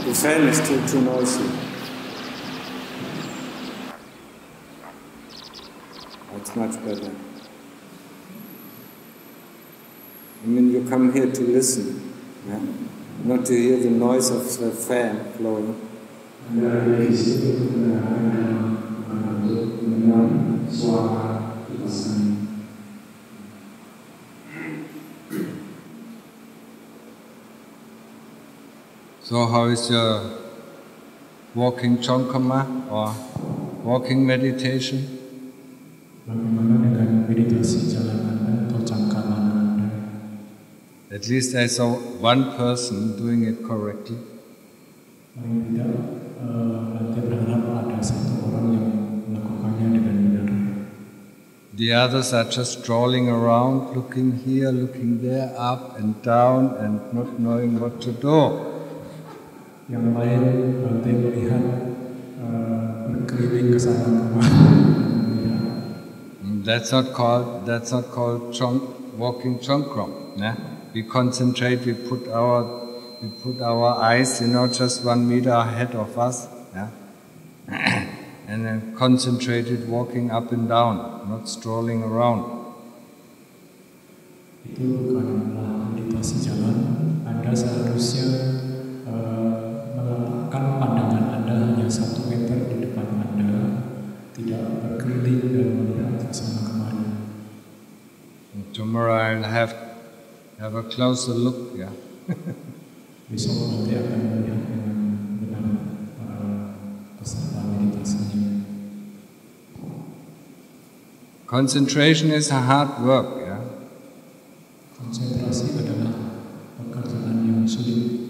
The fan is still too noisy. It's much better. I mean, you come here to listen, yeah? Not to hear the noise of the fan blowing. So how is your walking chongkama or walking meditation? Bagaimana dengan meditasi jalan Anda atau cangkama Anda? At least I saw one person doing it correctly. Paling tidak, Anda berharap ada satu orang yang melakukannya dengan benar. The others are just strolling around, looking here, looking there, up and down, and not knowing what to do. Yang lain Bante melihat berkeliling ke sana kemari. That's not called walking chongkrom. Yeah? We concentrate. We put our eyes, just 1 meter ahead of us, yeah? And then concentrated walking up and down, not strolling around. Itu bukanlah meditasi jalan. Anda seharusnya meletakkan pandangan Anda hanya 1 meter di depan Anda, tidak berkeliling dan melihat ke sana kemari. Tomorrow I'll have a closer look. Yeah. Besok nanti akan melihat dengan benar peserta meditasinya. Concentration is a hard work. Yeah. Konsentrasi adalah pekerjaan yang sulit.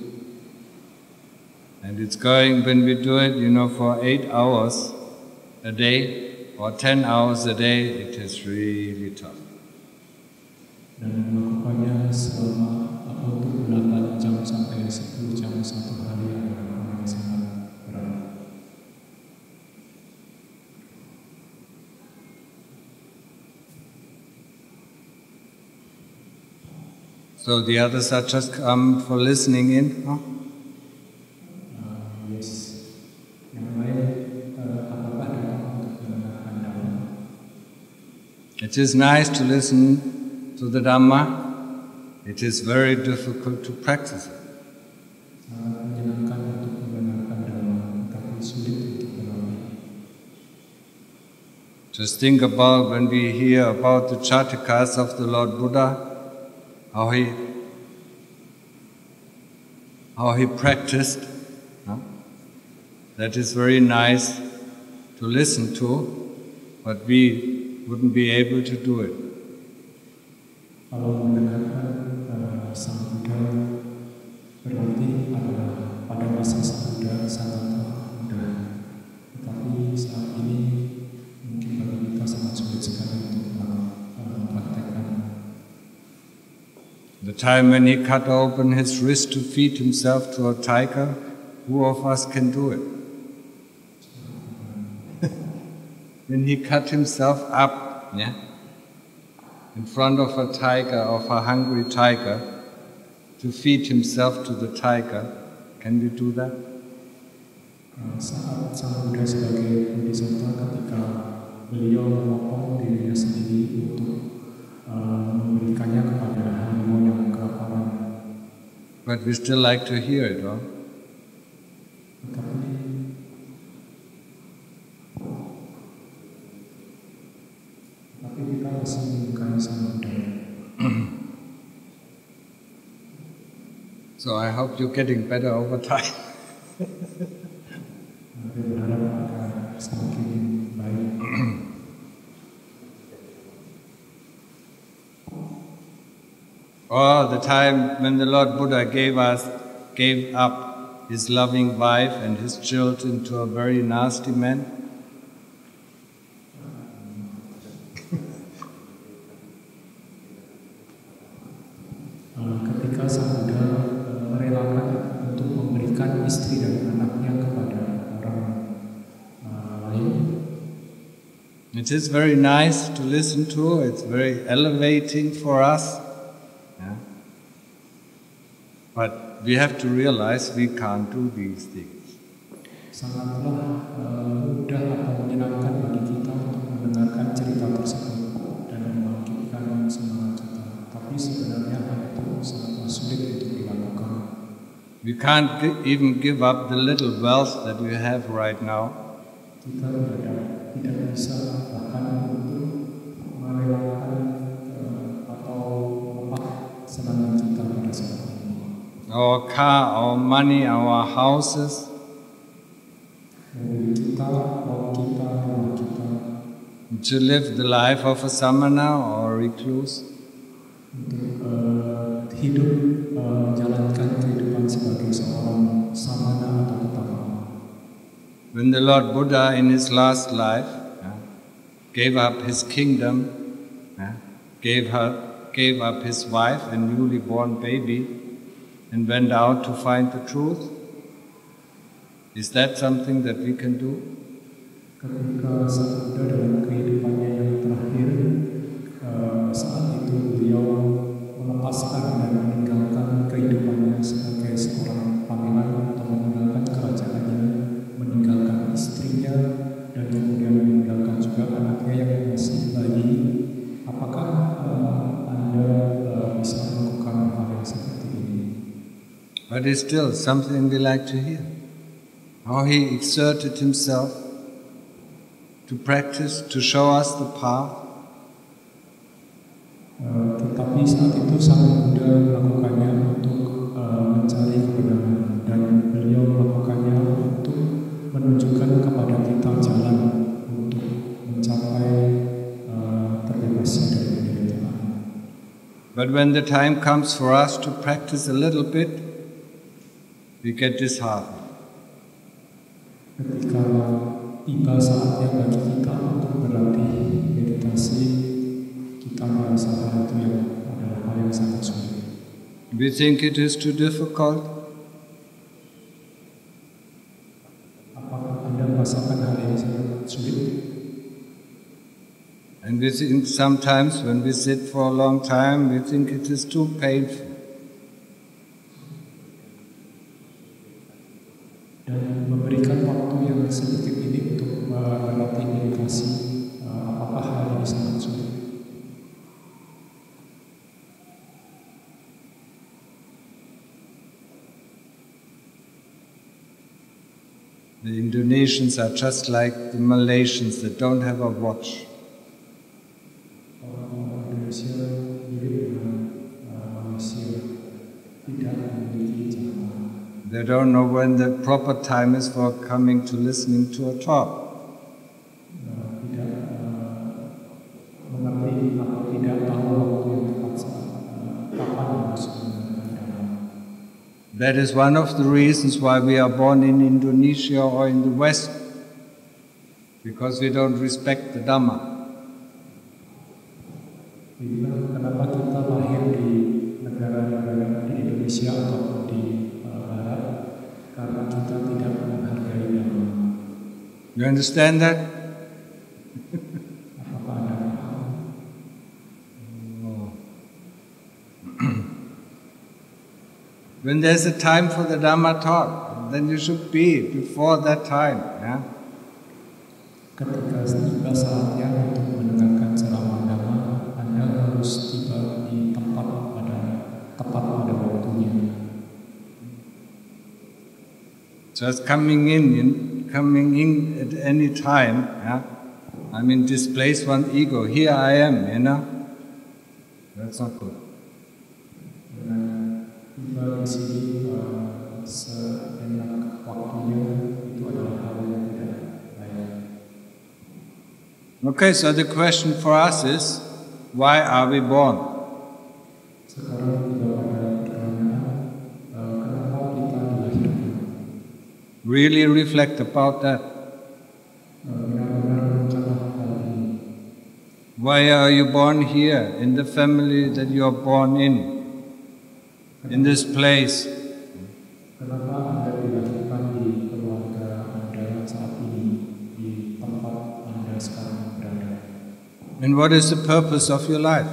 And it's going, when we do it, for 8 hours a day or 10 hours a day, it is really tough. Dan melakukannya selama untuk 8 jam sampai 10 jam satu hari adalah sangat berat. So the others are just come for listening in, huh? Yes. Yang lain apakah datang untuk mendengarkan? It is nice to listen to the Dhamma. It is very difficult to practice it. Sangat menyenangkan untuk mendengarkan Dhamma, tetapi sulit untuk menerapkan. Just think about when we hear about the Chatikas of the Lord Buddha, how he practiced. Huh? That is very nice to listen to, but we wouldn't be able to do it. Kalau mendengarkan Sang Buddha berarti pada masa Sang Buddha sangat mudah, tetapi saat ini mungkin bagi kita sangat sulit sekali untuk mempraktekkan. The time when he cut open his wrist to feed himself to a tiger, who of us can do it? When he cut himself up, yeah, in front of a tiger, of a hungry tiger, to feed himself to the tiger, can we do that? Saat Sang Buddha sebagai Bodhisattva ketika beliau memotong dirinya sendiri untuk memberikannya kepada harimau yang kelaparan. But we still like to hear it, huh? Tapi kita masih menyukai Sang Buddha. So I hope you're getting better over time. Oh, the time when the Lord Buddha gave up his loving wife and his children to a very nasty man. Ketika Sang Buddha merelakan untuk memberikan istri dan anaknya kepada orang lain. It is very nice to listen to. It's very elevating for us. Yeah. But we have to realize we can't do these things. Sangatlah mudah atau menyenangkan bagi kita untuk mendengarkan cerita tersebut dan membangkitkan semangat kita. Tapi sebenarnya hal itu sangatlah sulit untuk dilakukan. We can't even give up the little wealth that we have right now. Kita tidak bisa bahkan untuk merelakan atau melepas senangan kita pada saat ini. Our car, our money, our houses. Mobil kita, rumah kita. To live the life of a samana or a recluse. Untuk hidup, menjalankan kehidupan sebagai seorang samana atau petama. When the Lord Buddha in his last life gave up his kingdom, gave up his wife and newly born baby, and went out to find the truth, is that something that we can do? Ketika Sang Buddha dalam kehidupannya yang terakhir, saat itu beliau melepaskan dan meninggalkan kehidupannya sebagai seorang pangeran atau meninggalkan kerajaannya, meninggalkan istrinya, dan kemudian meninggalkan juga anaknya yang masih bayi. Apakah Anda bisa melakukan hal yang seperti ini? But it's still something we like to hear. How he exerted himself to practice, to show us the path. Tetapi saat itu Sang Buddha melakukannya untuk mencari kebenaran, dan beliau melakukannya untuk menunjukkan kepada kita jalan untuk mencapai terbebasnya dari penderitaan. But when the time comes for us to practice a little bit, we get disheartened. Ketika tiba saatnya bagi kita untuk berlatih meditasi, kita merasa hal itu yang adalah hal yang sangat sulit. We think it is too difficult. Apakah Anda merasakan hal yang sangat sulit? And we think sometimes when we sit for a long time, we think it is too painful. Dan memberikan waktu yang sedikit ini untuk berlatih meditasi, apakah hal ini sangat sulit? The Indonesians are just like the Malaysians that don't have a watch. Orang Indonesia mirip dengan Malaysia, tidak memiliki jam. They don't know when the proper time is for coming to listening to a talk. Tidak mengerti atau tidak tahu waktu yang tepat saat kapan harus mendengarkan. That is one of the reasons why we are born in Indonesia or in the West, because we don't respect the Dhamma. Kenapa kita lahir di negara-negara di Indonesia atau di Barat? Karena kita tidak menghargai Dhamma. You understand that? Apakah Anda paham? When there's a time for the Dhamma talk, then you should be before that time. Yeah? Ketika tiba saatnya untuk mendengarkan ceramah Dhamma, Anda harus tiba di tepat pada waktunya. Just coming in at any time, yeah? I mean, displace one ego. Here I am, you know. That's not good. Tiba di sini seenak waktunya itu adalah hal yang tidak baik. Okay, so the question for us is, why are we born? Sekarang tiba pada pertanyaan, kenapa kita dilahirkan? Really reflect about that. Benar-benar rencanlah hal ini. Why are you born here, in the family that you are born in this place? Kenapa Anda dilahirkan di keluarga Anda saat ini, di tempat Anda sekarang berada? And what is the purpose of your life?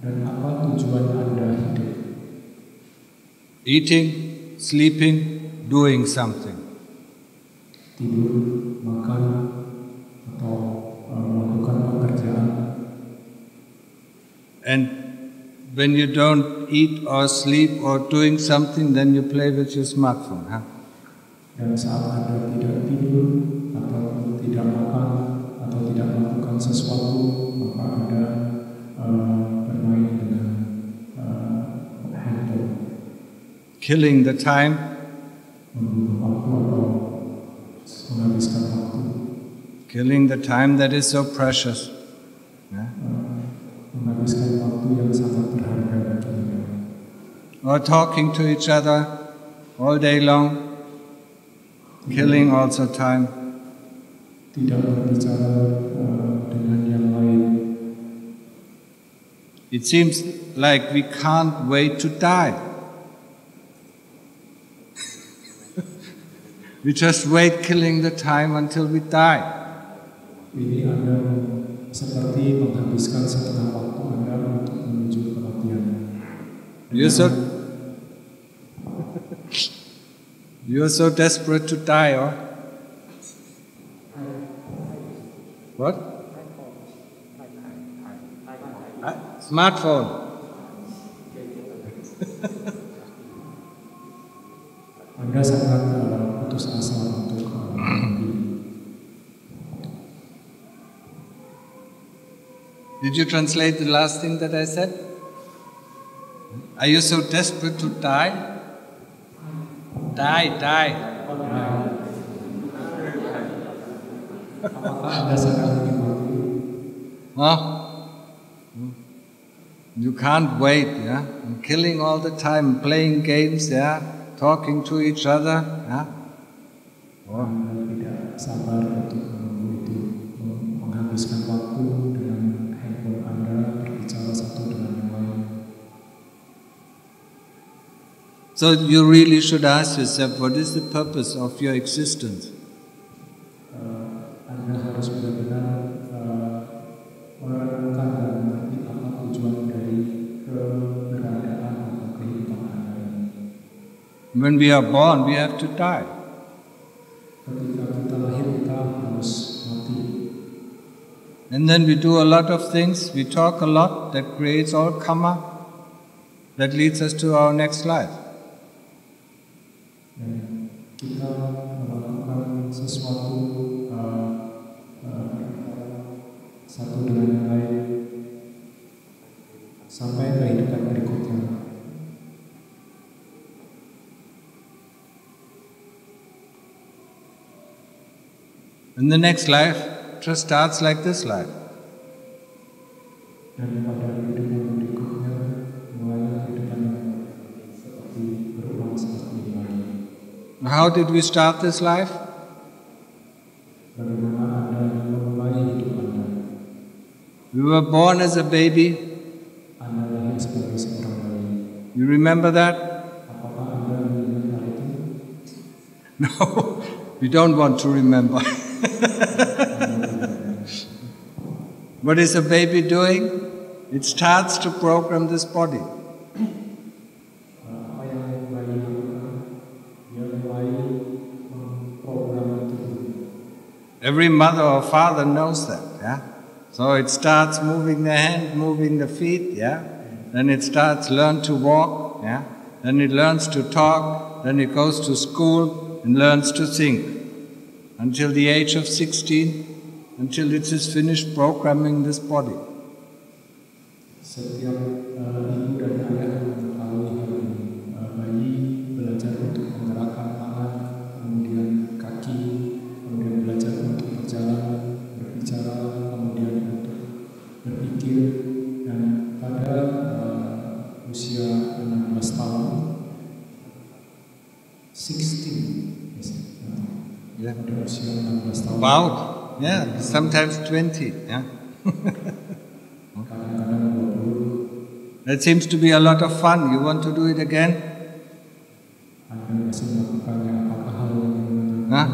Dan apa tujuan Anda hidup? Eating, sleeping, doing something. Tidur, makan, atau melakukan pekerjaan. And when you don't eat or sleep or doing something, then you play with your smartphone. Huh? Dan saat Anda tidak tidur, atau tidak makan, atau tidak melakukan sesuatu, maka Anda bermain dengan handphone. Killing the time. Membunuh waktu atau menghabiskan waktu. Killing the time that is so precious. Yeah? Menghabiskan waktu yang sangat berharga bagi Anda. Or talking to each other all day long. Killing also time. Tidak berbicara dengan yang lain. It seems like we can't wait to die. We just wait killing the time until we die. Ini Anda seperti menghabiskan setengah waktu Anda untuk menuju kematian. You're so desperate to die, or what? Smartphone. Anda sangat putus asa untuk mati. Did you translate the last thing that I said? Are you so desperate to die? Die. Apakah Anda sangat ingin mati? Huh? You can't wait, yeah? And killing all the time, playing games, yeah? Talking to each other, yeah? Oh. Anda tidak sabar untuk menunggu itu, menghabiskan waktu dengan handphone Anda, berbicara satu dengan yang lain. So you really should ask yourself, what is the purpose of your existence? Anda harus benar-benar merenungkan dan mengerti apa tujuan dari keberadaan atau kehidupan Anda. When we are born, we have to die. Ketika kita lahir, kita harus mati. And then we do a lot of things, we talk a lot, that creates all karma, that leads us to our next life. Dan kita melakukan sesuatu satu dengan yang lain sampai kehidupan berikutnya. And the next life just starts like this life. Dan pada kehidupan berikutnya mulai kehidupan seperti berulang seperti ini lagi. How did we start this life? Bagaimana Anda memulai hidup Anda? We were born as a baby. Anda lahir sebagai seorang bayi. You remember that? Apakah Anda mengingat hal itu? No, we don't want to remember. What is a baby doing? It starts to program this body. Apa yang bayi lakukan? Dia mulai Every mother or father knows that, yeah? So it starts moving the hand, moving the feet, yeah? Then it starts learn to walk, yeah? Then it learns to talk, then it goes to school and learns to think. Until the age of 16, until it is finished programming this body. Setiap ibu dan ayah mengetahui hal ini. Bayi belajar untuk menggerakkan tangan, kemudian kaki, kemudian belajar untuk berjalan, berbicara, kemudian untuk berpikir, dan pada usia 16 tahun, 16, yeah. Pada usia 16 tahun. About, yeah, sometimes 20, yeah. That seems to be a lot of fun. You want to do it again? Huh?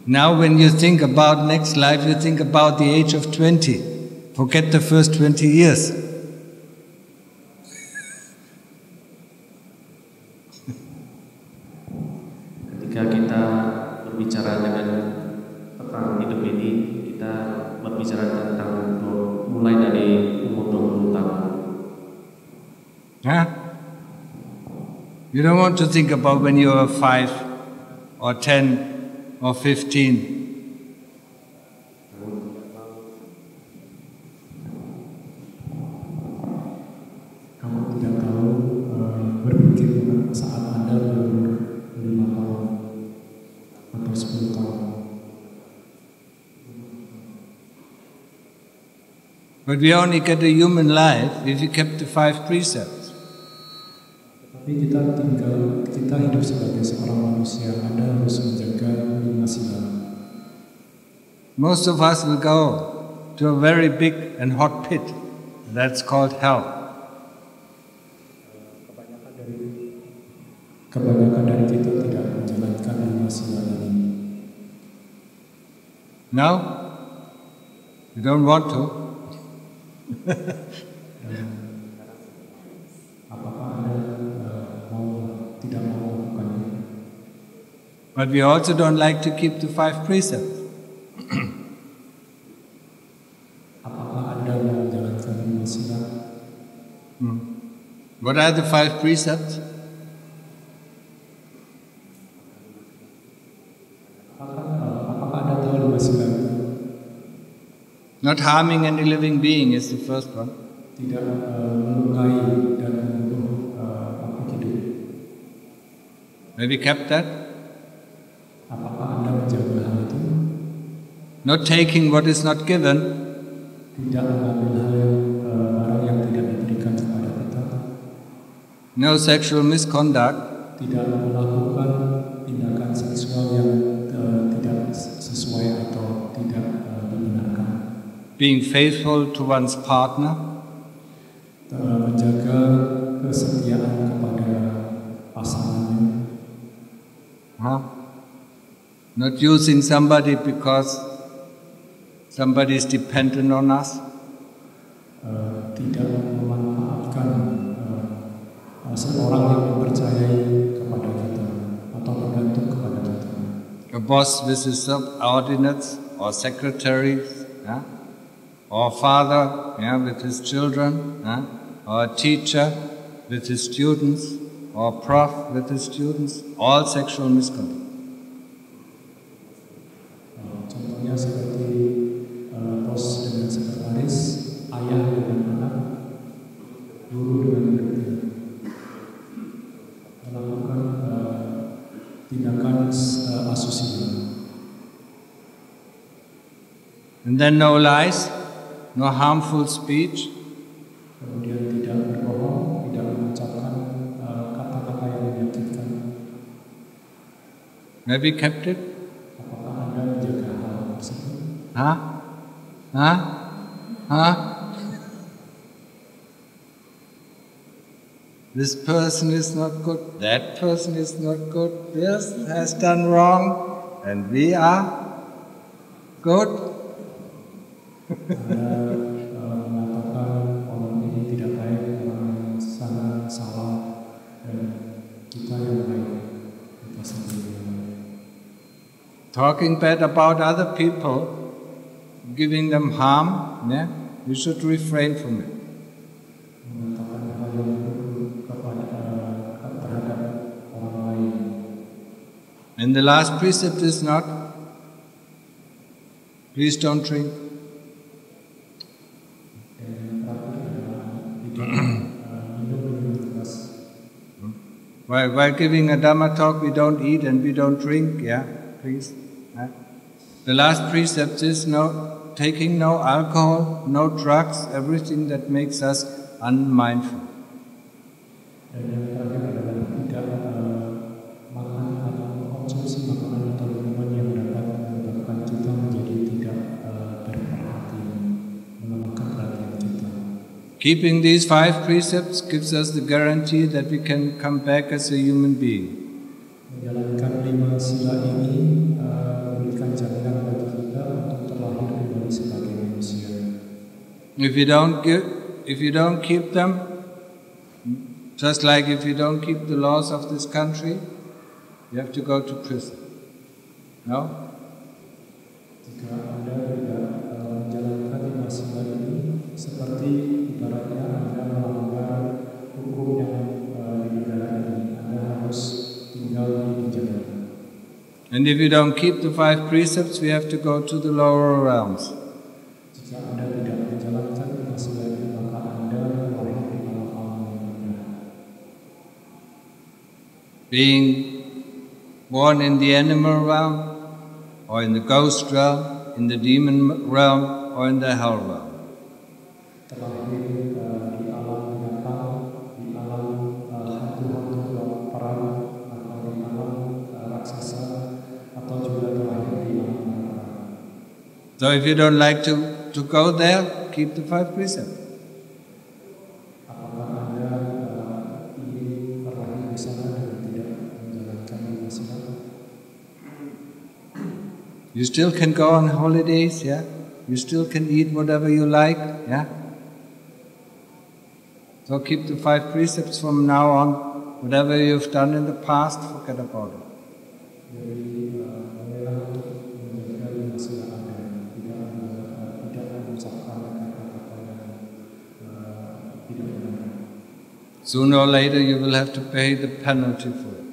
Now when you think about next life, you think about the age of 20. Forget the first 20 years. Ketika kita berbicara tentang hidup ini, kita berbicara tentang mulai dari umur 20 tahun. Huh? You don't want to think about when you are 5 or 10 or 15. Kamu tidak tahu berpikir saat Anda berumur 5 tahun atau 10 tahun. But we only get a human life if we kept the 5 precepts. Tapi kita hidup sebagai seorang manusia. Anda harus menjaga 5 sila. Most of us will go to a very big and hot pit. That's called hell. Kebanyakan dari kita tidak menjalankan 5 sila ini. No? You don't want to? Apakah Anda tidak mau melakukannya? But we also don't like to keep the 5 precepts. Apakah Anda mau menjalankan 5 sila? What are the 5 precepts? Apakah Anda tahu 5 sila? Not harming any living being is the first one. Tidak melukai dan membunuh makhluk hidup. Have you kept that? Apakah Anda menjaga hal itu? Not taking what is not given. Tidak mengambil hal yang barang yang tidak diberikan kepada kita. No sexual misconduct. Tidak melakukan tindakan seksual yang tidak sesuai atau tidak dibenarkan. Being faithful to one's partner. Menjaga kesetiaan kepada pasangannya. Not using somebody because somebody is dependent on us. Tidak memanfaatkan seorang yang mempercayai kepada kita atau bergantung kepada kita. A boss with his subordinates or secretaries, yeah? Or father, yeah, with his children, yeah? Or a teacher with his students, or prof with his students, all sexual misconduct. Contohnya seperti bos dengan sekretaris, ayah dengan anak, guru dengan murid, melakukan tindakan asusila. And then no lies, no harmful speech. Kemudian tidak berbohong, tidak mengucapkan kata-kata yang menyakitkan. Have you kept it? Apakah Anda menjaga hal tersebut? This person is not good, that person is not good, this has done wrong, and we are good. Mengatakan orang ini tidak baik, orang yang sana salah, dan kita yang baik, kita sendiri yang baik. talking bad about other people, giving them harm, yeah, you should refrain from it. Mengatakan hal yang buruk terhadap orang lain. And the last precept is not, please don't drink. While giving a Dhamma talk, we don't eat and we don't drink, yeah, please. The last precept is taking no alcohol, no drugs, everything that makes us unmindful. Dan yang terakhir adalah tidak makan atau konsumsi makanan atau minuman yang dapat menyebabkan kita menjadi tidak berperhatian, melemahkan perhatian kita. Keeping these 5 precepts gives us the guarantee that we can come back as a human being. Menjalankan 5 sila ini memberikan jaminan bagi kita untuk terlahir kembali sebagai manusia. If you don't keep them, just like if you don't keep the laws of this country, you have to go to prison. No? Jika Anda tidak menjalankan 5 sila ini, seperti ibaratnya Anda melanggar hukum yang di negara ini, Anda harus tinggal di penjara. And if you don't keep the 5 precepts, we have to go to the lower realms. Jika Anda tidak menjalankan 5 sila ini, maka Anda lahir di alam-alam yang rendah. Being born in the animal realm, or in the ghost realm, in the demon realm, or in the hell realm. Terlahir di alam binatang, di alam hantu-hantu Arama, atau di alam raksasa, atau juga terlahir di alam neraka. So if you don't like to go there, keep the 5 precepts. Apakah Anda ingin terlahir di sana dan tidak menjalankan 5 sila? You still can go on holidays, yeah? You still can eat whatever you like, yeah? So keep the 5 precepts from now on. Whatever you've done in the past, forget about it. Jadi, mulailah untuk menjaga 5 sila Anda, tidak mengucapkan kata-kata yang tidak benar. Sooner or later you will have to pay the penalty for it.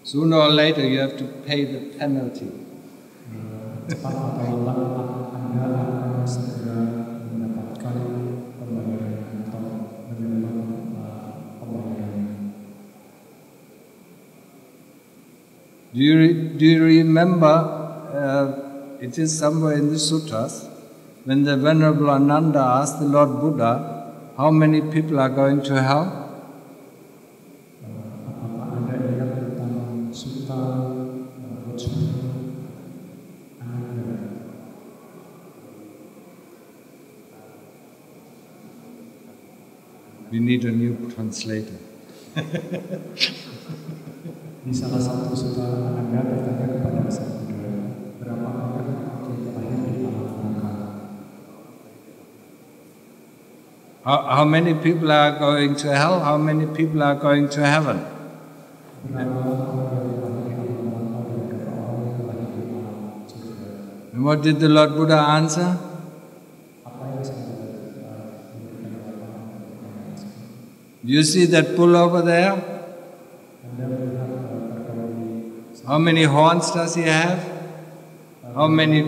Sooner or later you have to pay the penalty. Cepat atau lambat Anda akan segera mendapatkan pembayaran atau menerima pembayaran. Do you remember, it is somewhere in the sutras, when the Venerable Ananda asked the Lord Buddha, how many people are going to hell? Apakah Anda ingat tentang Sutta Ananda? We need a new translator. Di salah satu sutta Ananda bertanya kepada Sang Buddha, berapa banyak yang terlahir di alam neraka? How many people are going to hell? How many people are going to heaven? Berapa orang yang terlahir di alam neraka dan berapa orang yang terlahir di alam surga? And what did the Lord Buddha answer? Apa yang Sang Buddha memberikan jawaban? You see that bull over there? Anda melihat kerbau di How many horns does he have? How many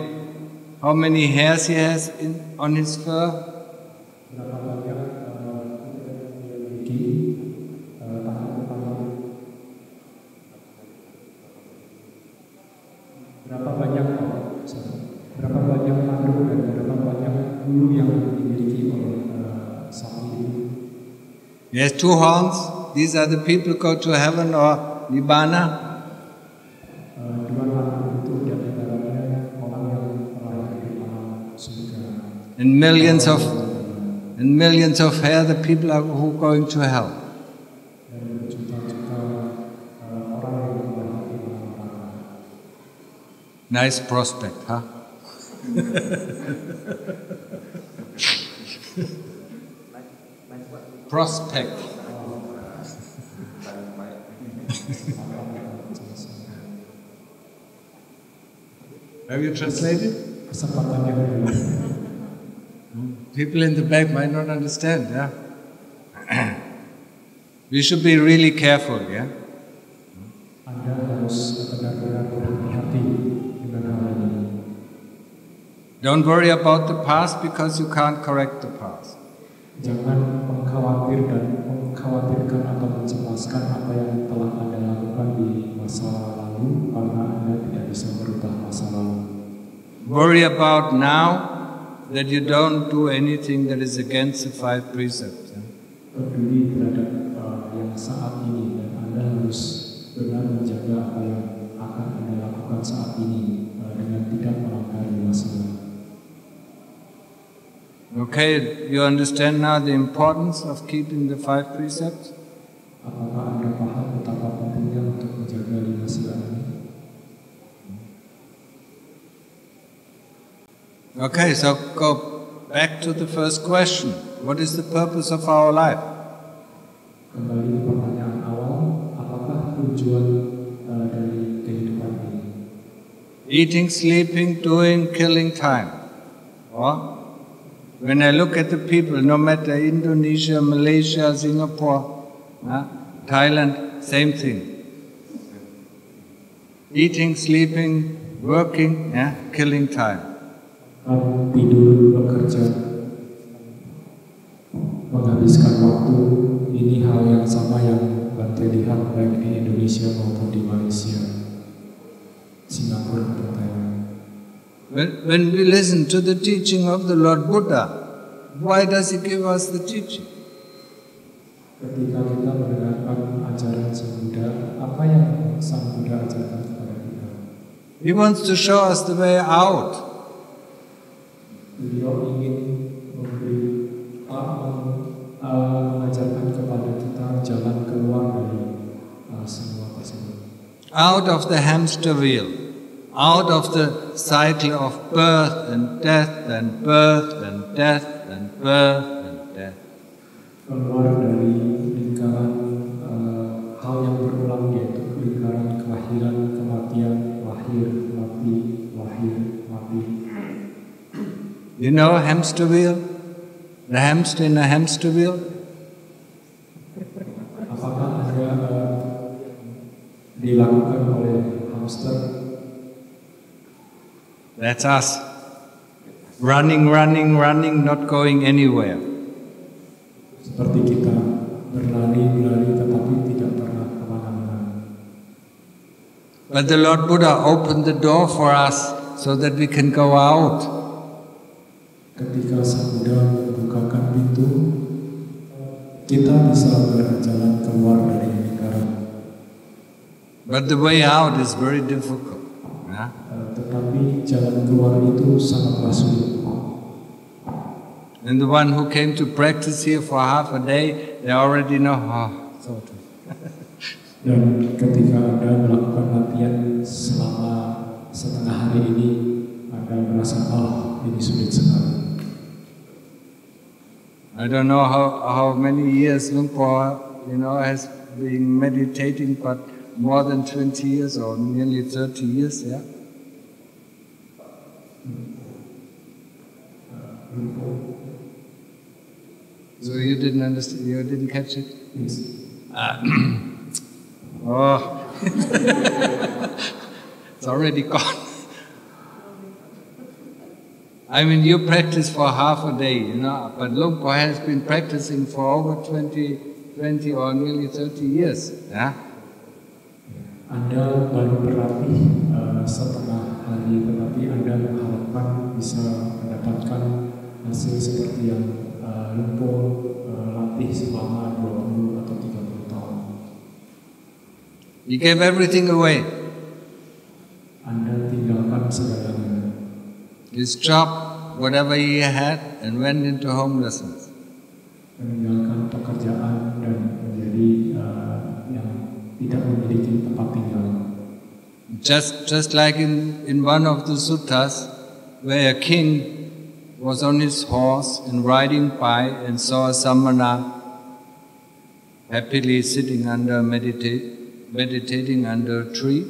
hairs he has on his fur? berapa banyak gigi tangan depan, berapa banyak tanduk dan berapa banyak bulu yang dimiliki oleh sapi. He has 2 horns. These are the people who go to heaven or Nibbana. 2 tanduk itu di antaranya orang yang terlahir di alam surga. And millions of hair, the people who are going to hell. Dan juta-juta orang yang terlahir di alam neraka. Nice prospect, huh? Prospect. Have you translated? Kesempatan yang kedua. People in the back might not understand, yeah? We should be really careful, yeah? Anda harus benar-benar berhati-hati dengan hal ini. Don't worry about the past because you can't correct the past. Jangan mengkhawatirkan atau mencemaskan apa yang telah Anda lakukan di masa lalu karena Anda tidak bisa merubah masa lalu. Worry about now that you don't do anything that is against the 5 precepts. Yeah? Peduli terhadap yang saat ini dan Anda harus benar menjaga apa yang akan Anda lakukan saat ini dengan tidak melanggar masa lalu. Okay, you understand now the importance of keeping the 5 precepts? Apakah Anda paham betapa pentingnya untuk menjaga 5 sila ini? Okay, so go back to the first question. What is the purpose of our life? Kembali ke pertanyaan awal, apakah tujuan dari kehidupan ini? Eating, sleeping, doing, killing time. Or when I look at the people, no matter Indonesia, Malaysia, Singapore, Thailand, same thing. Eating, sleeping, working, killing time. Tidur, bekerja, menghabiskan waktu, ini hal yang sama yang Bante lihat baik di Indonesia maupun di Malaysia, Singapura dan Thailand. When we listen to the teaching of the Lord Buddha, why does He give us the teaching? Ketika kita mendengarkan ajaran Sang Buddha, apa yang Sang Buddha ajarkan kepada kita? He wants to show us the way out. Beliau ingin mengajarkan kepada kita jalan keluar dari semua tersebut. Out of the hamster wheel, out of the cycle of birth and death and birth and death and birth and death. Keluar dari lingkaran hal yang berulang, yaitu lingkaran kelahiran, kematian, lahir, mati, lahir, mati. You know a hamster wheel? The hamster in a hamster wheel? Apakah Anda dilakukan oleh hamster? That's us. Running, running, running, not going anywhere. Seperti kita berlari tetapi tidak pernah kemana-mana. But the Lord Buddha opened the door for us so that we can go out. Ketika Sang Buddha membukakan pintu, kita bisa berjalan keluar dari lingkaran. But the way out is very difficult. Tetapi jalan keluar itu sangatlah sulit. And the one who came to practice here for half a day, they already know. Dan ketika Anda melakukan latihan selama setengah hari ini, Anda merasa, ini sulit sekali. I don't know how many years Lumpur, has been meditating, but more than 20 years or nearly 30 years, yeah? So you didn't understand, you didn't catch it? Yes. It's already gone. I mean, you practice for half a day, but Lumpur has been practicing for over 20 or nearly 30 years. Yeah? Anda baru berlatih setengah hari, tetapi Anda mengharapkan bisa mendapatkan hasil seperti yang Lumpur latih selama 20 atau 30 tahun. He gave everything away. Anda tinggalkan segalanya. His job, whatever he had, and went into homelessness. Meninggalkan pekerjaan dan menjadi yang tidak memiliki tempat tinggal. Just like in one of the suttas, where a king was on his horse and riding by and saw a samana happily sitting under meditating under a tree.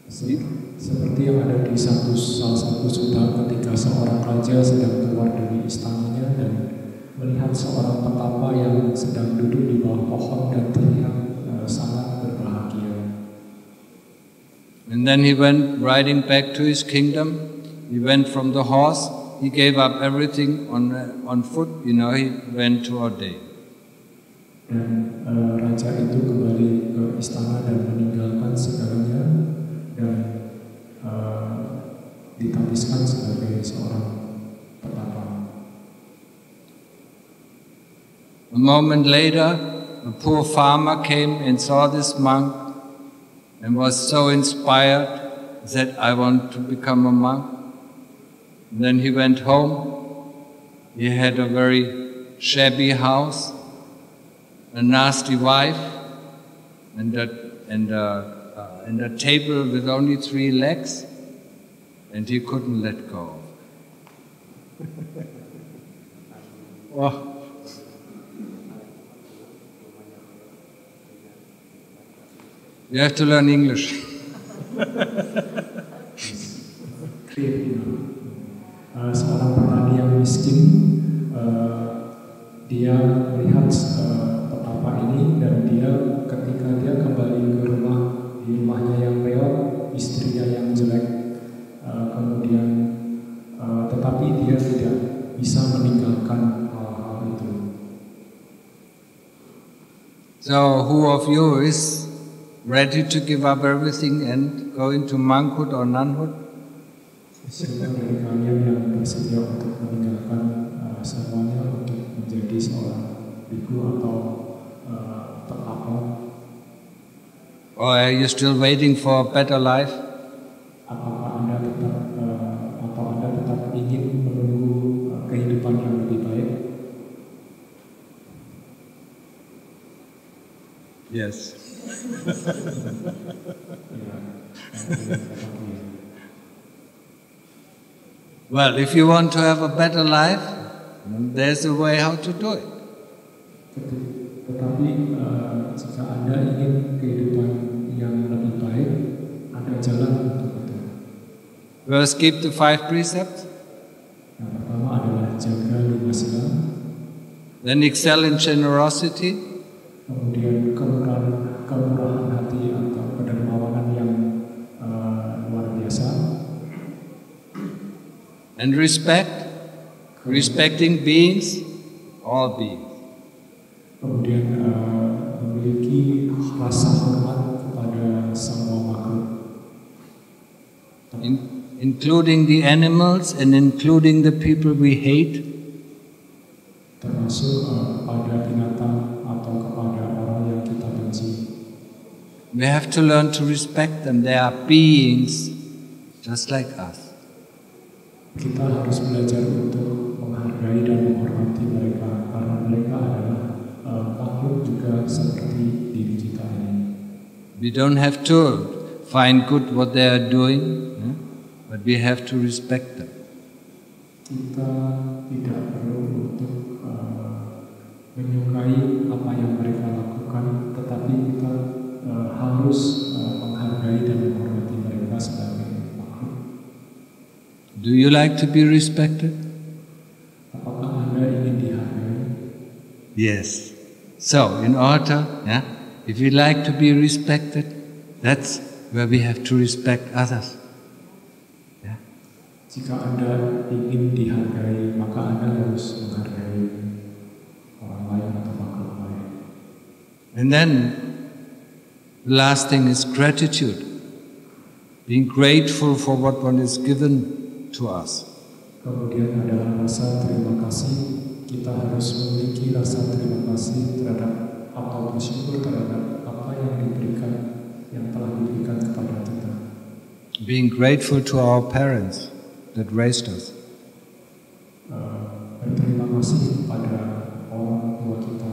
Seperti yang ada di salah satu sutra ketika seorang raja sedang keluar dari istananya dan melihat seorang petapa yang sedang duduk di bawah pohon dan terlihat sangat berbahagia. And then he went riding back to his kingdom. He went from the horse. He gave up everything on foot. He went to ordain. Dan raja itu kembali ke istana dan meninggalkan segalanya dan ditapiskan sebagai seorang petapa. A moment later, a poor farmer came and saw this monk and was so inspired, said, I want to become a monk. And then he went home. He had a very shabby house, a nasty wife, and a table with only 3 legs, and he couldn't let go. Oh. You have to learn English. Seorang petani yang miskin, dia melihat petapa ini dan dia ketika dia kembali ke rumahnya yang reot, istrinya yang jelek, kemudian tetapi dia tidak bisa meninggalkan hal-hal itu. So who of you is ready to give up everything and go into monkhood or nunhood? Siapa dari kalian yang bersedia untuk meninggalkan semuanya untuk menjadi seorang biku atau petapa? Or are you still waiting for a better life? Apakah Anda tetap ingin menunggu kehidupan yang lebih baik? Yes. Well, if you want to have a better life, there's a way how to do it. Tetapi jika Anda ingin kehidupan yang lebih baik, ada jalan untuk itu. First, keep the 5 precepts. Yang pertama adalah jaga 5 sila. Then excel in generosity. Kemudian kemurahan hati atau kedermawanan yang luar biasa. And respecting beings, all beings. Kemudian memiliki rasa hormat kepada semua makhluk. Including the animals and including the people we hate. Termasuk pada binatang atau kepada orang yang kita benci. We have to learn to respect them. They are beings just like us. Kita harus belajar untuk menghargai dan menghormati mereka karena mereka adalah makhluk juga seperti diri kita ini. We don't have to find good what they are doing, but we have to respect them. Kita tidak perlu untuk menyukai apa yang mereka lakukan, tetapi kita harus menghargai dan menghormati mereka sebagai makhluk. Do you like to be respected? Apakah Anda ingin dihargai? Yes. So, in order, if we like to be respected, that's where we have to respect others. Jika Anda ingin dihargai, maka Anda harus menghargai orang lain atau makhluk lain. And then, the last thing is gratitude. Being grateful for what one is given to us. Kemudian adalah rasa terima kasih. Kita harus memiliki rasa terima kasih terhadap atau bersyukur terhadap apa yang telah diberikan kepada kita. Being grateful to our parents that raised us. Berterima kasih kepada orang tua kita.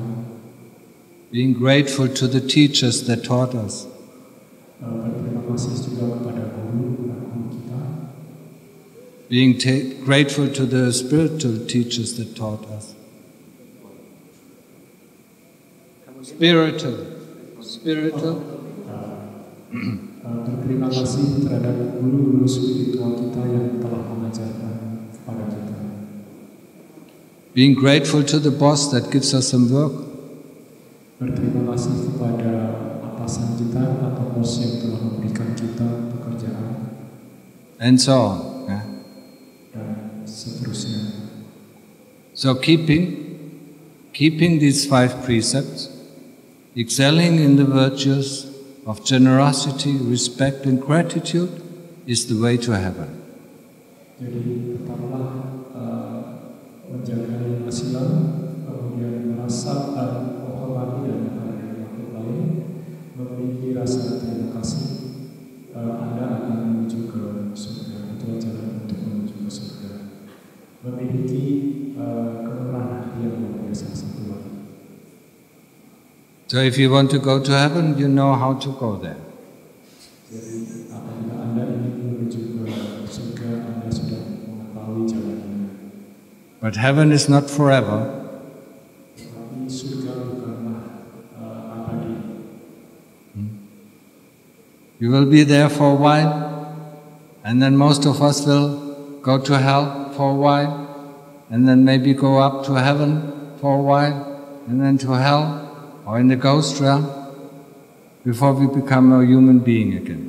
Being grateful to the teachers that taught us. Berterima kasih juga kepada guru kita. Being grateful to the spiritual teachers that taught us. Spiritual. berterima kasih terhadap guru-guru spiritual kita yang telah mengajarkan kepada kita. Being grateful to the boss that gives us some work. Berterima kasih kepada atasan kita atau bos yang telah memberikan kita pekerjaan. And so on. Yeah. Dan seterusnya. So keeping these 5 precepts, excelling in the virtues of generosity, respect and gratitude is the way to heaven. Jadi tetaplah menjaga 5 sila, kemudian merasa menghormati dan menghargai makhluk lain, memiliki rasa terima kasih, Anda akan menuju ke surga. Itulah jalan untuk menuju ke surga. Memiliki kemurahan hati yang luar biasa satu lagi. So if you want to go to heaven, you know how to go there. Jadi apabila Anda ingin menuju ke surga, Anda sudah mengetahui jalannya. But heaven is not forever. Tapi surga bukanlah abadi. You will be there for a while, and then most of us will go to hell for a while, and then maybe go up to heaven for a while, and then to hell, or in the ghost realm, before we become a human being again.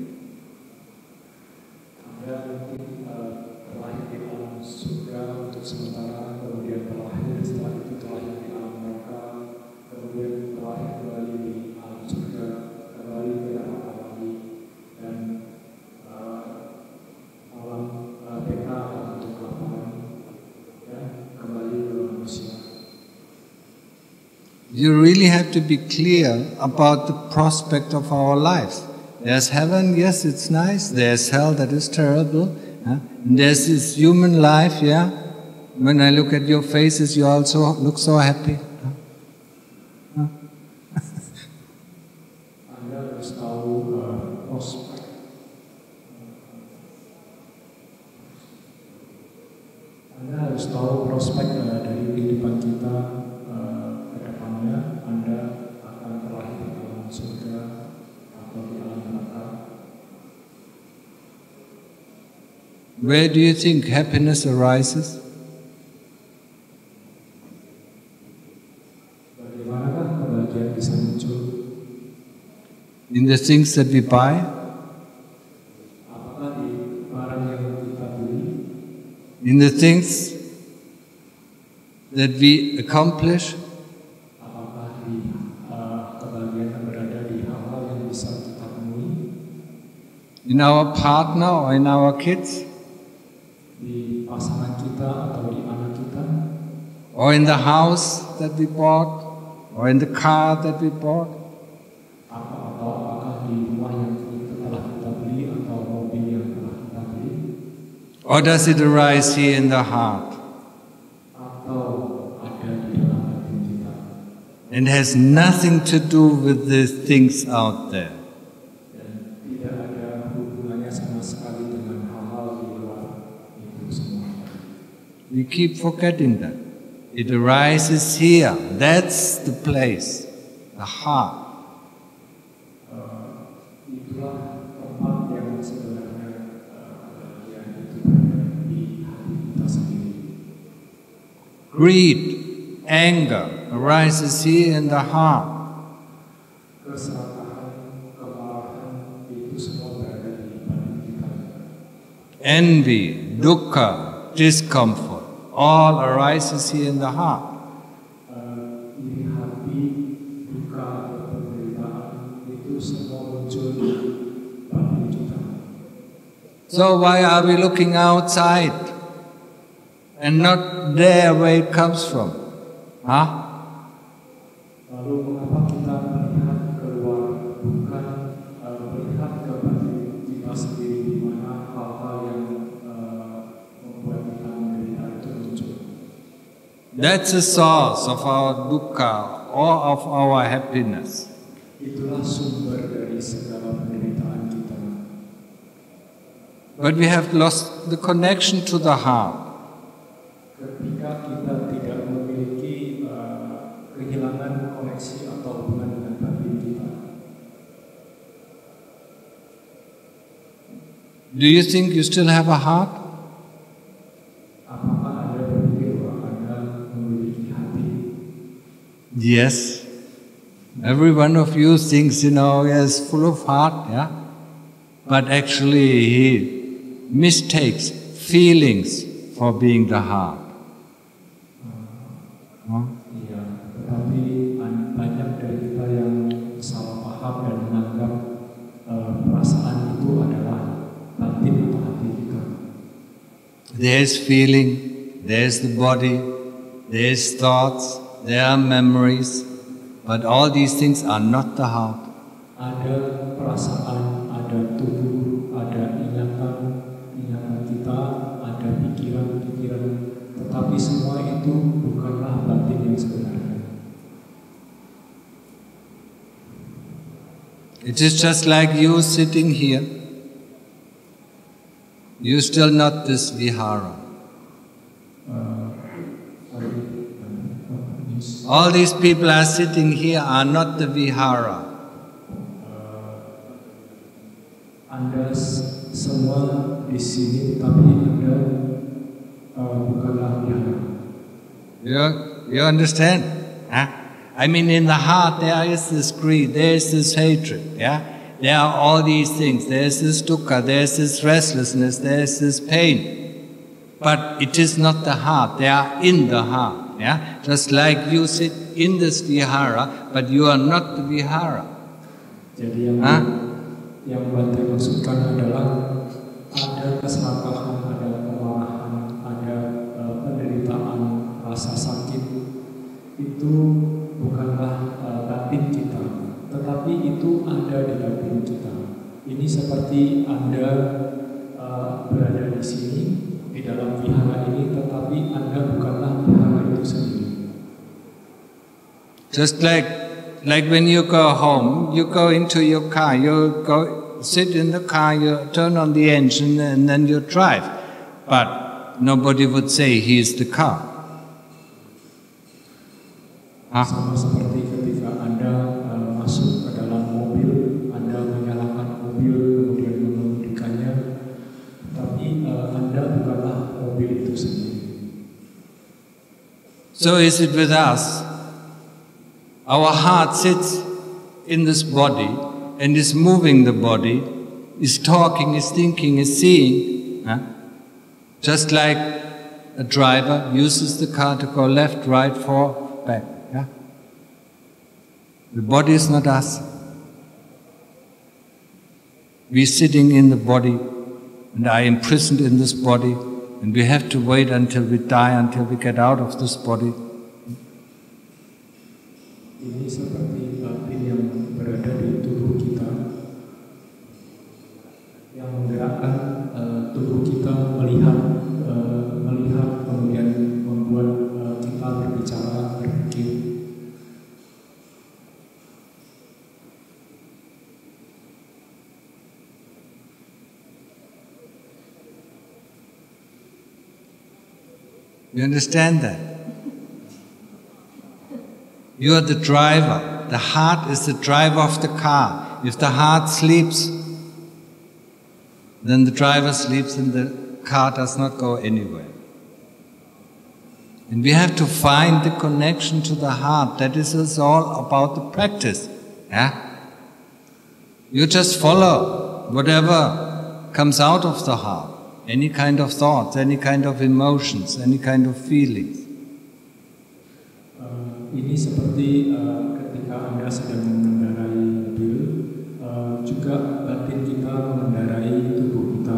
You really have to be clear about the prospect of our lives. There's heaven, yes, it's nice. There's hell, that is terrible. And there's this human life, yeah. When I look at your faces, you also look so happy. Anda harus tahu prospek. Anda harus tahu prospek dari kehidupan kita. Anda akan terlahir di alam surga atau di alam neraka. Where do you think happiness arises? Bagaimanakah kebahagiaan bisa muncul? In the things that we buy? Apakah di barang yang kita beli? In the things that we accomplish? In our partner or in our kids? Di pasangan kita atau di anak kita? Or in the house that we bought? Or in the car that we bought? Apakah di rumah yang telah kita beli atau mobil yang telah kita beli? Or does it arise here in the heart? Atau ada di dalam hati kita? And has nothing to do with the things out there. We keep forgetting that. It arises here. That's the place, the heart. Greed, anger arises here in the heart. Envy, dukkha, discomfort. All arises here in the heart. So why are we looking outside and not there where it comes from? Lalu mengapa kita melihat keluar bukan melihat ke batin kita sendiri di mana hal-hal yang membuat kita menderita itu muncul? That's the source of our dukkha or of our happiness. Itulah sumber dari segala penderitaan kita. But we have lost the connection to the heart. Ketika kita tidak memiliki kehilangan koneksi atau hubungan dengan batin kita. Do you think you still have a heart? Apakah Anda berpikir bahwa Anda memiliki hati? Yes. Every one of you thinks, he is full of heart, yeah? But actually he mistakes feelings for being the heart. Iya, tetapi banyak dari kita yang salah paham dan menganggap perasaan itu adalah batin atau hati kita. There's feeling, there's the body, there's thoughts, there are memories, but all these things are not the heart. Ada perasaan, ada tubuh, ada ingatan kita, ada pikiran, tetapi semua itu bukanlah batin yang sebenarnya. It is just like you sitting here. You're still not this Vihara. All these people are sitting here are not the Vihara. Anda semua di sini, tetapi Anda bukanlah Vihara. You understand? Huh? I mean, in the heart there is this greed, there is this hatred, yeah? There are all these things. There is this dukkha, there is this restlessness, there is this pain. But it is not the heart, they are in the heart, yeah? Just like you sit in this Vihara, but you are not the Vihara. Jadi yang Bante maksudkan adalah ada keserakahan, ada kemarahan, ada penderitaan, rasa sakit. Itu bukanlah batin kita, tetapi itu ada di batin kita. Ini seperti Anda berada di sini, di dalam vihara ini, tetapi Anda bukanlah vihara itu sendiri. Just like when you go home, you go into your car, you go sit in the car, you turn on the engine and then you drive. But nobody would say he is the car. Sama seperti ketika Anda masuk ke dalam mobil, Anda menyalakan mobil kemudian mengemudikannya, tapi Anda bukanlah mobil itu sendiri. So is it with us? Our heart sits in this body and is moving the body, is talking, is thinking, is seeing. Just like a driver uses the car to go left, right, forward, back. The body is not us. We are sitting in the body and are imprisoned in this body, and we have to wait until we die, until we get out of this body. Ini seperti batin yang berada di tubuh kita, yang menggerakkan tubuh kita melihat kemudian membuat kita berbicara, berpikir. You understand that? You are the driver. The heart is the driver of the car. If the heart sleeps, then the driver sleeps and the car does not go anywhere. And we have to find the connection to the heart. That is all about the practice. You just follow whatever comes out of the heart. Any kind of thoughts, any kind of emotions, any kind of feelings. Ini seperti ketika Anda sedang mengendarai mobil, juga batin kita mengendarai tubuh kita.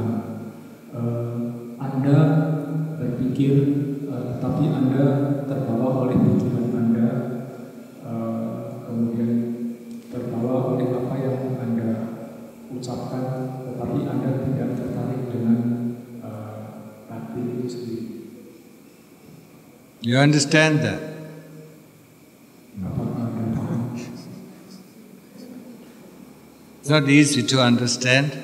Anda berpikir, tetapi Anda terbawa oleh pikiran Anda, kemudian terbawa oleh apa yang Anda ucapkan, tetapi Anda tidak tertarik dengan batin itu sendiri. You understand that? It's not easy to understand.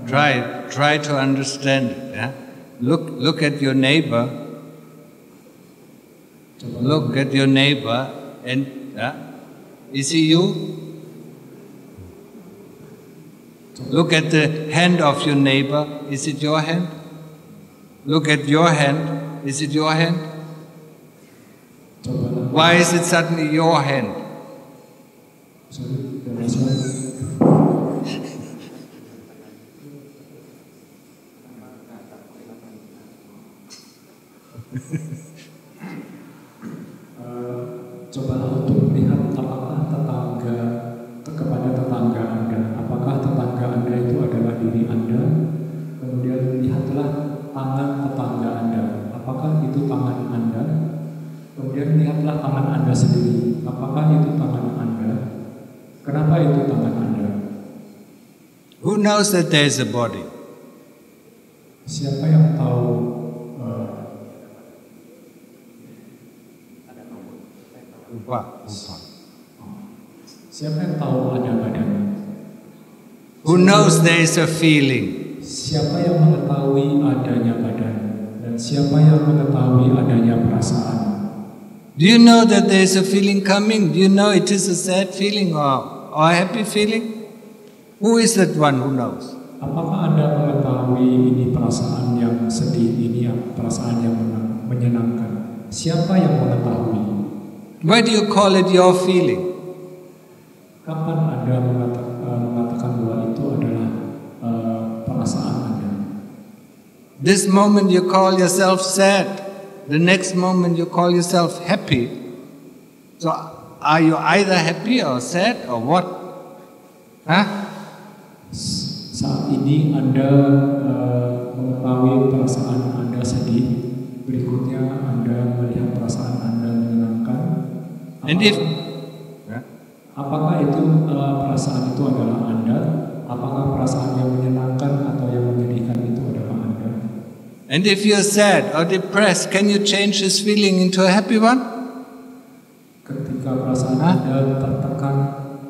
Try to understand it. Look at your neighbor. Look at your neighbor, and is he you? Look at the hand of your neighbor. Is it your hand? Look at your hand. Is it your hand? Why is it suddenly your hand? Cobalah untuk melihat apakah kepada tetangga Anda. Apakah tetangga Anda itu adalah diri Anda? Kemudian lihatlah tangan tetangga Anda. Apakah itu tangan Anda? Kemudian lihatlah tangan Anda sendiri. Apakah itu tangan Anda? Kenapa itu tangan Anda? Who knows that there is a body? Siapa yang tahu siapa yang tahu ada badan? Who knows there is a feeling? Siapa yang mengetahui adanya badan? Dan siapa yang mengetahui adanya perasaan? Do you know that there is a feeling coming? Do you know it is a sad feeling or a happy feeling? Who is that one who knows? Apakah Anda mengetahui ini perasaan yang sedih, ini perasaan yang menyenangkan? Siapa yang mengetahui? Why do you call it your feeling? Kapan Anda mengatakan bahwa itu adalah perasaan Anda? This moment you call yourself sad, the next moment you call yourself happy. So are you either happy or sad or what? Huh? Saat ini Anda mengetahui perasaan Anda sedih, berikutnya Anda melihat perasaan Anda menyenangkan. Apakah itu perasaan itu adalah Anda? Apakah perasaan yang menyenangkan atau yang menyedihkan itu adalah Anda? And if you're sad or depressed, can you change this feeling into a happy one? Ketika perasaan Anda tertekan,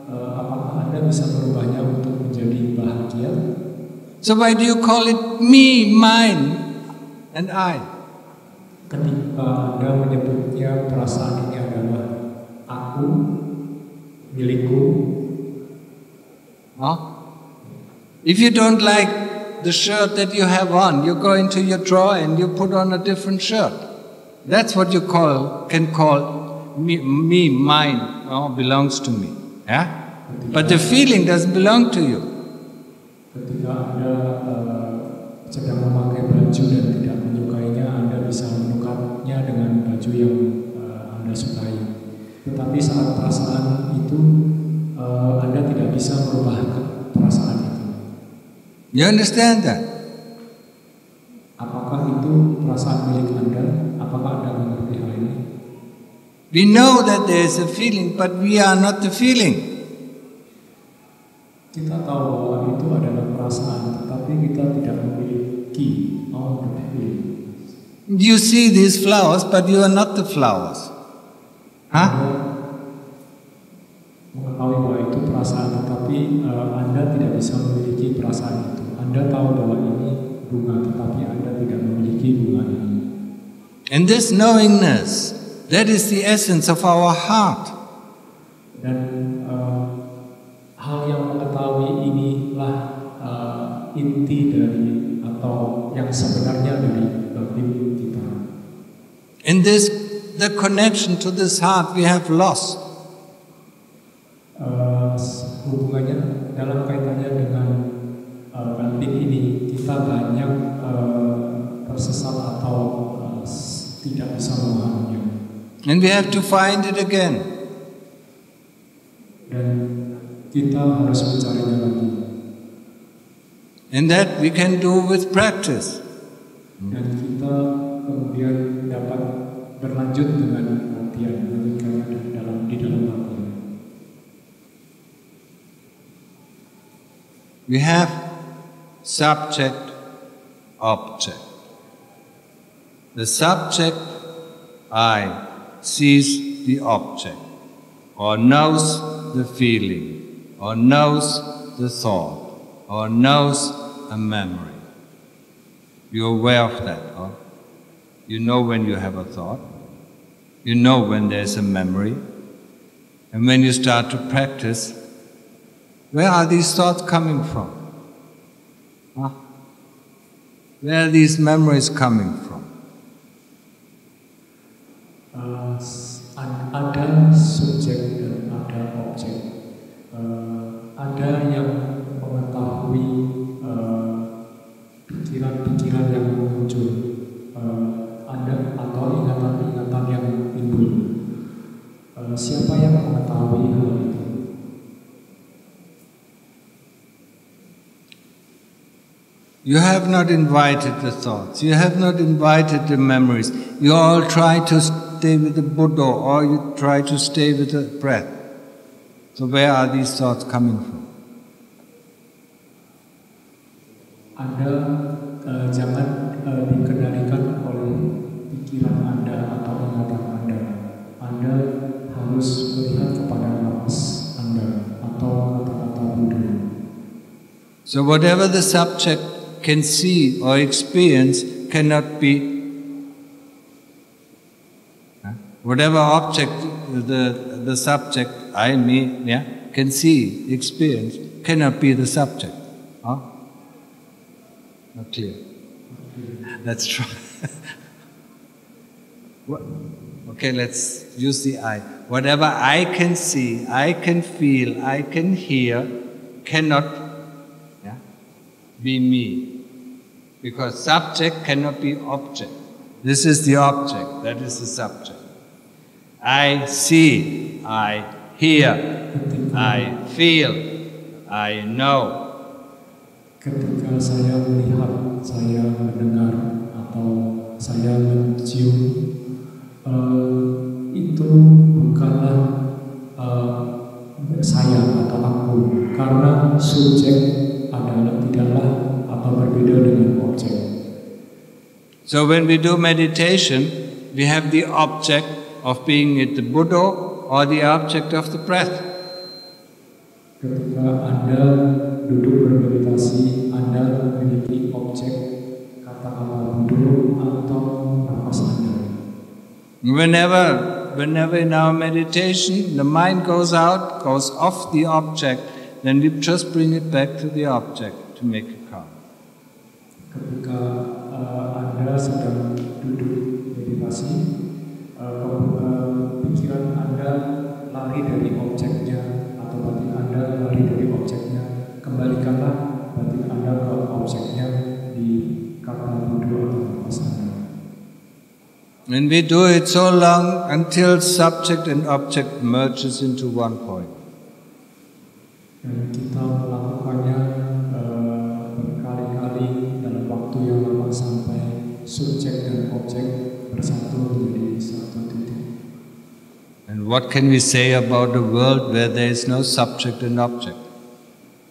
apakah Anda bisa merubahnya untuk menjadi bahagia? So why do you call it me, mine, and I? Ketika Anda menyebutnya perasaan ini adalah aku, milikku. If you don't like the shirt that you have on, you go into your drawer and you put on a different shirt. That's what you can call me, mine, belongs to me. Yeah? But the feeling doesn't belong to you. Ketika Anda sedang memakai baju dan tidak menyukainya, Anda bisa menukarnya dengan baju yang Anda sukai. Tetapi saat perasaan itu, Anda tidak bisa merubah perasaan itu. You understand that? Apakah itu perasaan milik Anda? Apakah Anda mengerti hal ini? We know that there is a feeling, but we are not the feeling. Kita tahu bahwa itu adalah perasaan, tetapi kita tidak memiliki feeling. You see these flowers, but you are not the flowers. Mengetahui bahwa itu perasaan, tetapi Anda tidak bisa memiliki perasaan itu. Anda tahu bahwa ini bunga, tetapi Anda tidak memiliki bunga ini. And this knowingness, that is the essence of our heart. Dan hal yang mengetahui inilah inti dari atau yang sebenarnya dari batin kita. In this, the connection to this heart we have lost. Hubungannya dalam kaitannya dengan batin ini, kita banyak tersesat atau tidak bisa memahaminya. And we have to find it again. Dan kita harus mencarinya lagi. And that we can do with practice. Dan kita kemudian dapat berlanjut dengan latihan, melanjutkannya di dalam latihan. We have subject, object. The subject, I, sees the object, or knows the feeling, or knows the thought, or knows a memory. You're aware of that, huh? You know when you have a thought, you know when there's a memory, and when you start to practice, where are these thoughts coming from? Huh? Where are these memories coming from? Ada subjek dan ada objek. Ada yang mengetahui pikiran-pikiran yang muncul, ada atau ingatan-ingatan yang timbul. Siapa yang mengetahui hal itu? You have not invited the thoughts, you have not invited the memories. You all try to stay with the Buddha or you try to stay with the breath. So where are these thoughts coming from? Anda jangan dikendalikan oleh pikiran Anda atau ingatan Anda. Anda harus melihat kepada nafas Anda atau kata-kata Buddha. So whatever the subject can see or experience cannot be, whatever object the subject, I mean, can see, experience, cannot be the subject. Huh? Not clear. Let's try. Okay, let's use the I. Whatever I can see, I can feel, I can hear, cannot be me. Because subject cannot be object. This is the object, that is the subject. I see, I hear, I feel, I know. Ketika saya melihat, saya mendengar, atau saya mencium, itu bukanlah saya atau aku, karena subjek tidaklah atau berbeda dengan objek. So when we do meditation, we have the object of being at the Buddha or the object of the breath. Ketika Anda duduk bermeditasi, Anda memiliki objek kata-kata Buddha atau nafas Anda. Whenever in our meditation the mind goes out, goes off the object, then we just bring it back to the object to make it calm. Ketika Anda sedang duduk meditasi, pikiran Anda lari dari objeknya atau batin Anda lari dari objeknya, kembalikanlah batin Anda ke objeknya di kata Buddha atau nafas Anda. And we do it so long until subject and object merges into one point. Dan kita melakukannya berkali-kali dalam waktu yang lama sampai subjek dan objek bersatu menjadi satu titik. And what can we say about the world where there is no subject and object?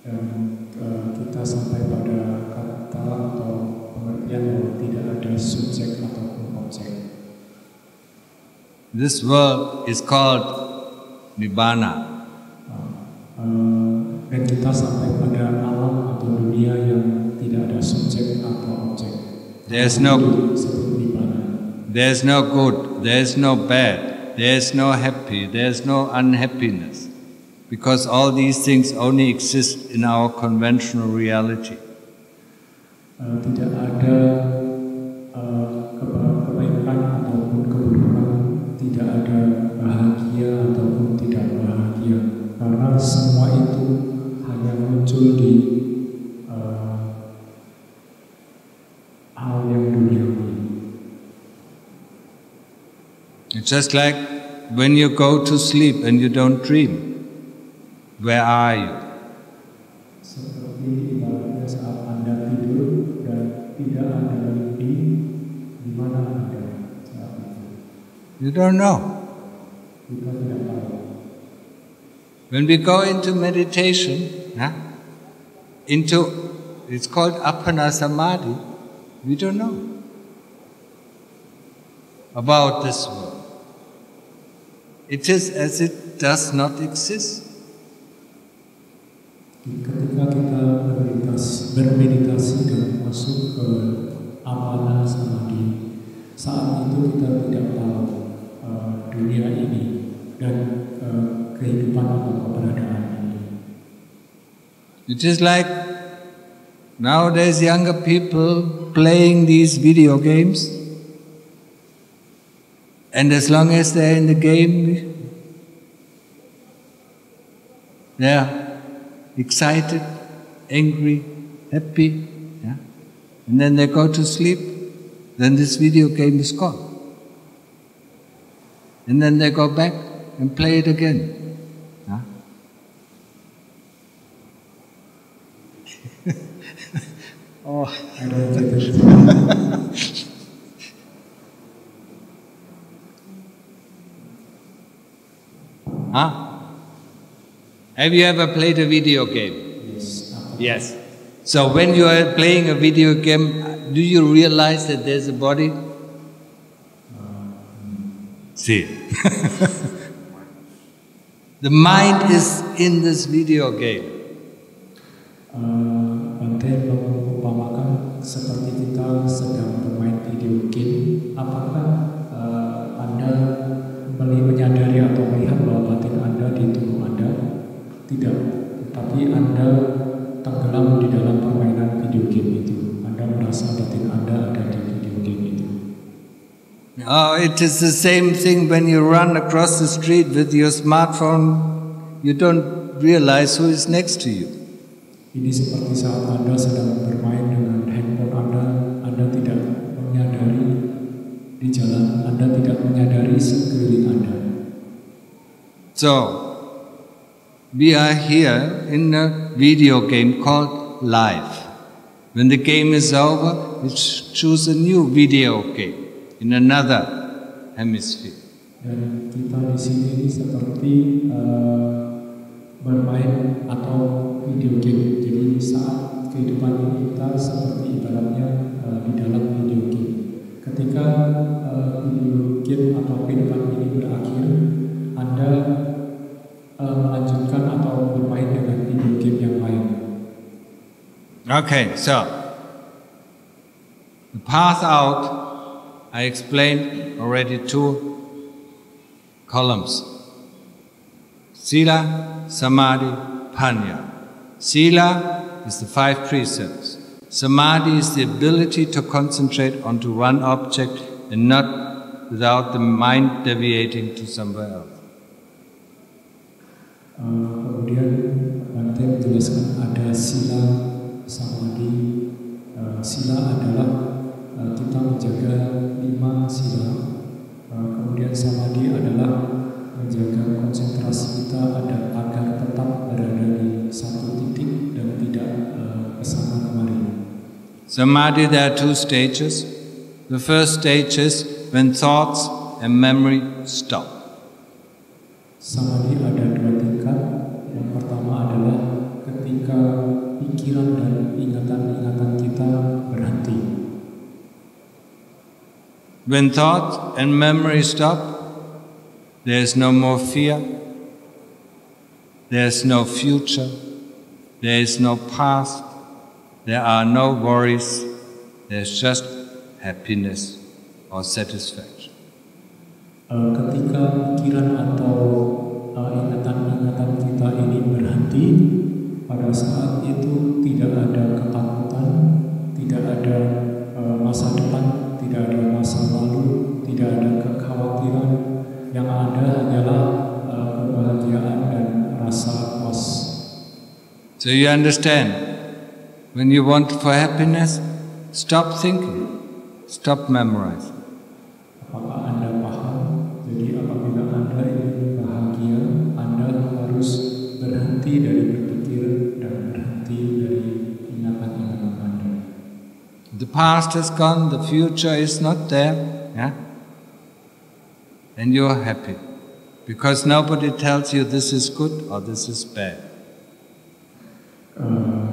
Dan kita sampai pada kata atau pengertian bahwa tidak ada subjek ataupun objek. This world is called Nibbana. Dan kita sampai pada alam atau dunia yang tidak ada subjek atau objek. There's no good, there's no bad, there's no happy, there's no unhappiness. Because all these things only exist in our conventional reality. Tidak ada kebaikan ataupun keburukan, tidak ada bahagia ataupun tidak bahagia. Karena semua itu hanya muncul di hal yang duniawi. It's just like when you go to sleep and you don't dream. Where are you? Seperti ibaratnya saat Anda tidur dan tidak ada mimpi, di mana Anda saat itu? You don't know. Kita tidak tahu. When we go into meditation, it's called Appana Samadhi, we don't know about this world. It is as it does not exist. Ketika kita bermeditasi dan masuk ke Appana Samadhi, saat itu kita tidak tahu dunia ini dan kehidupan atau keberadaan ini. It is like Nowadays, younger people playing these video games, and as long as they're in the game, they're excited, angry, happy, yeah? And then they go to sleep, then this video game is gone. And then they go back and play it again. Yeah? Oh, I don't get it. Huh? Have you ever played a video game? Yes. Yes. So when you are playing a video game, do you realize that there's a body? See. The mind is in this video game. Bante mengumpamakan seperti kita sedang bermain video game. Apakah Anda menyadari atau melihat bahwa batin Anda di tubuh Anda? Tidak, tapi Anda tenggelam di dalam permainan video game itu. Anda merasa batin Anda ada di video game itu. Oh, it is the same thing when you run across the street with your smartphone. You don't realize who is next to you. Ini seperti saat Anda sedang bermain dengan handphone Anda tidak menyadari di jalan, Anda tidak menyadari sekeliling Anda. So, we are here in a video game called life. When the game is over, we choose a new video game in another hemisphere. Dan kita di sini seperti bermain atau video game. Jadi saat kehidupan ini kita seperti ibaratnya di dalam video game. Ketika video game atau kehidupan ini berakhir, Anda melanjutkan atau bermain dengan video game yang lain. Okay, so the path out, I explained already 2 columns. Sila, Samadhi, Panya. Sila is the 5 precepts. Samadhi is the ability to concentrate onto one object and not without the mind deviating to somewhere else. Kemudian Bante menjelaskan ada sila, samadhi. Sila adalah kita menjaga 5 sila. Kemudian samadhi adalah menjaga konsentrasi kita agar tetap berada di satu titik dan tidak kesana kemari. Samadhi, there are 2 stages. The first stage is when thoughts and memory stop. Samadhi ada 2 tingkat. Yang pertama adalah ketika pikiran dan ingatan-ingatan kita berhenti. When thought and memory stop, there is no more fear, there is no future, there is no past, there are no worries, there is just happiness or satisfaction. Ketika pikiran atau ingatan-ingatan kita ini berhenti, pada saat itu tidak ada ketakutan, tidak ada masa depan, tidak ada masa lalu, tidak ada kekhawatiran. Yang ada hanyalah kebahagiaan dan rasa puas. So you understand, when you want for happiness, stop thinking, stop memorizing. Apakah Anda paham? Jadi apabila Anda ingin bahagia, Anda harus berhenti dari berpikir dan berhenti dari ingatan-ingatan Anda. The past has gone, the future is not there, yeah? And you are happy, because nobody tells you this is good or this is bad.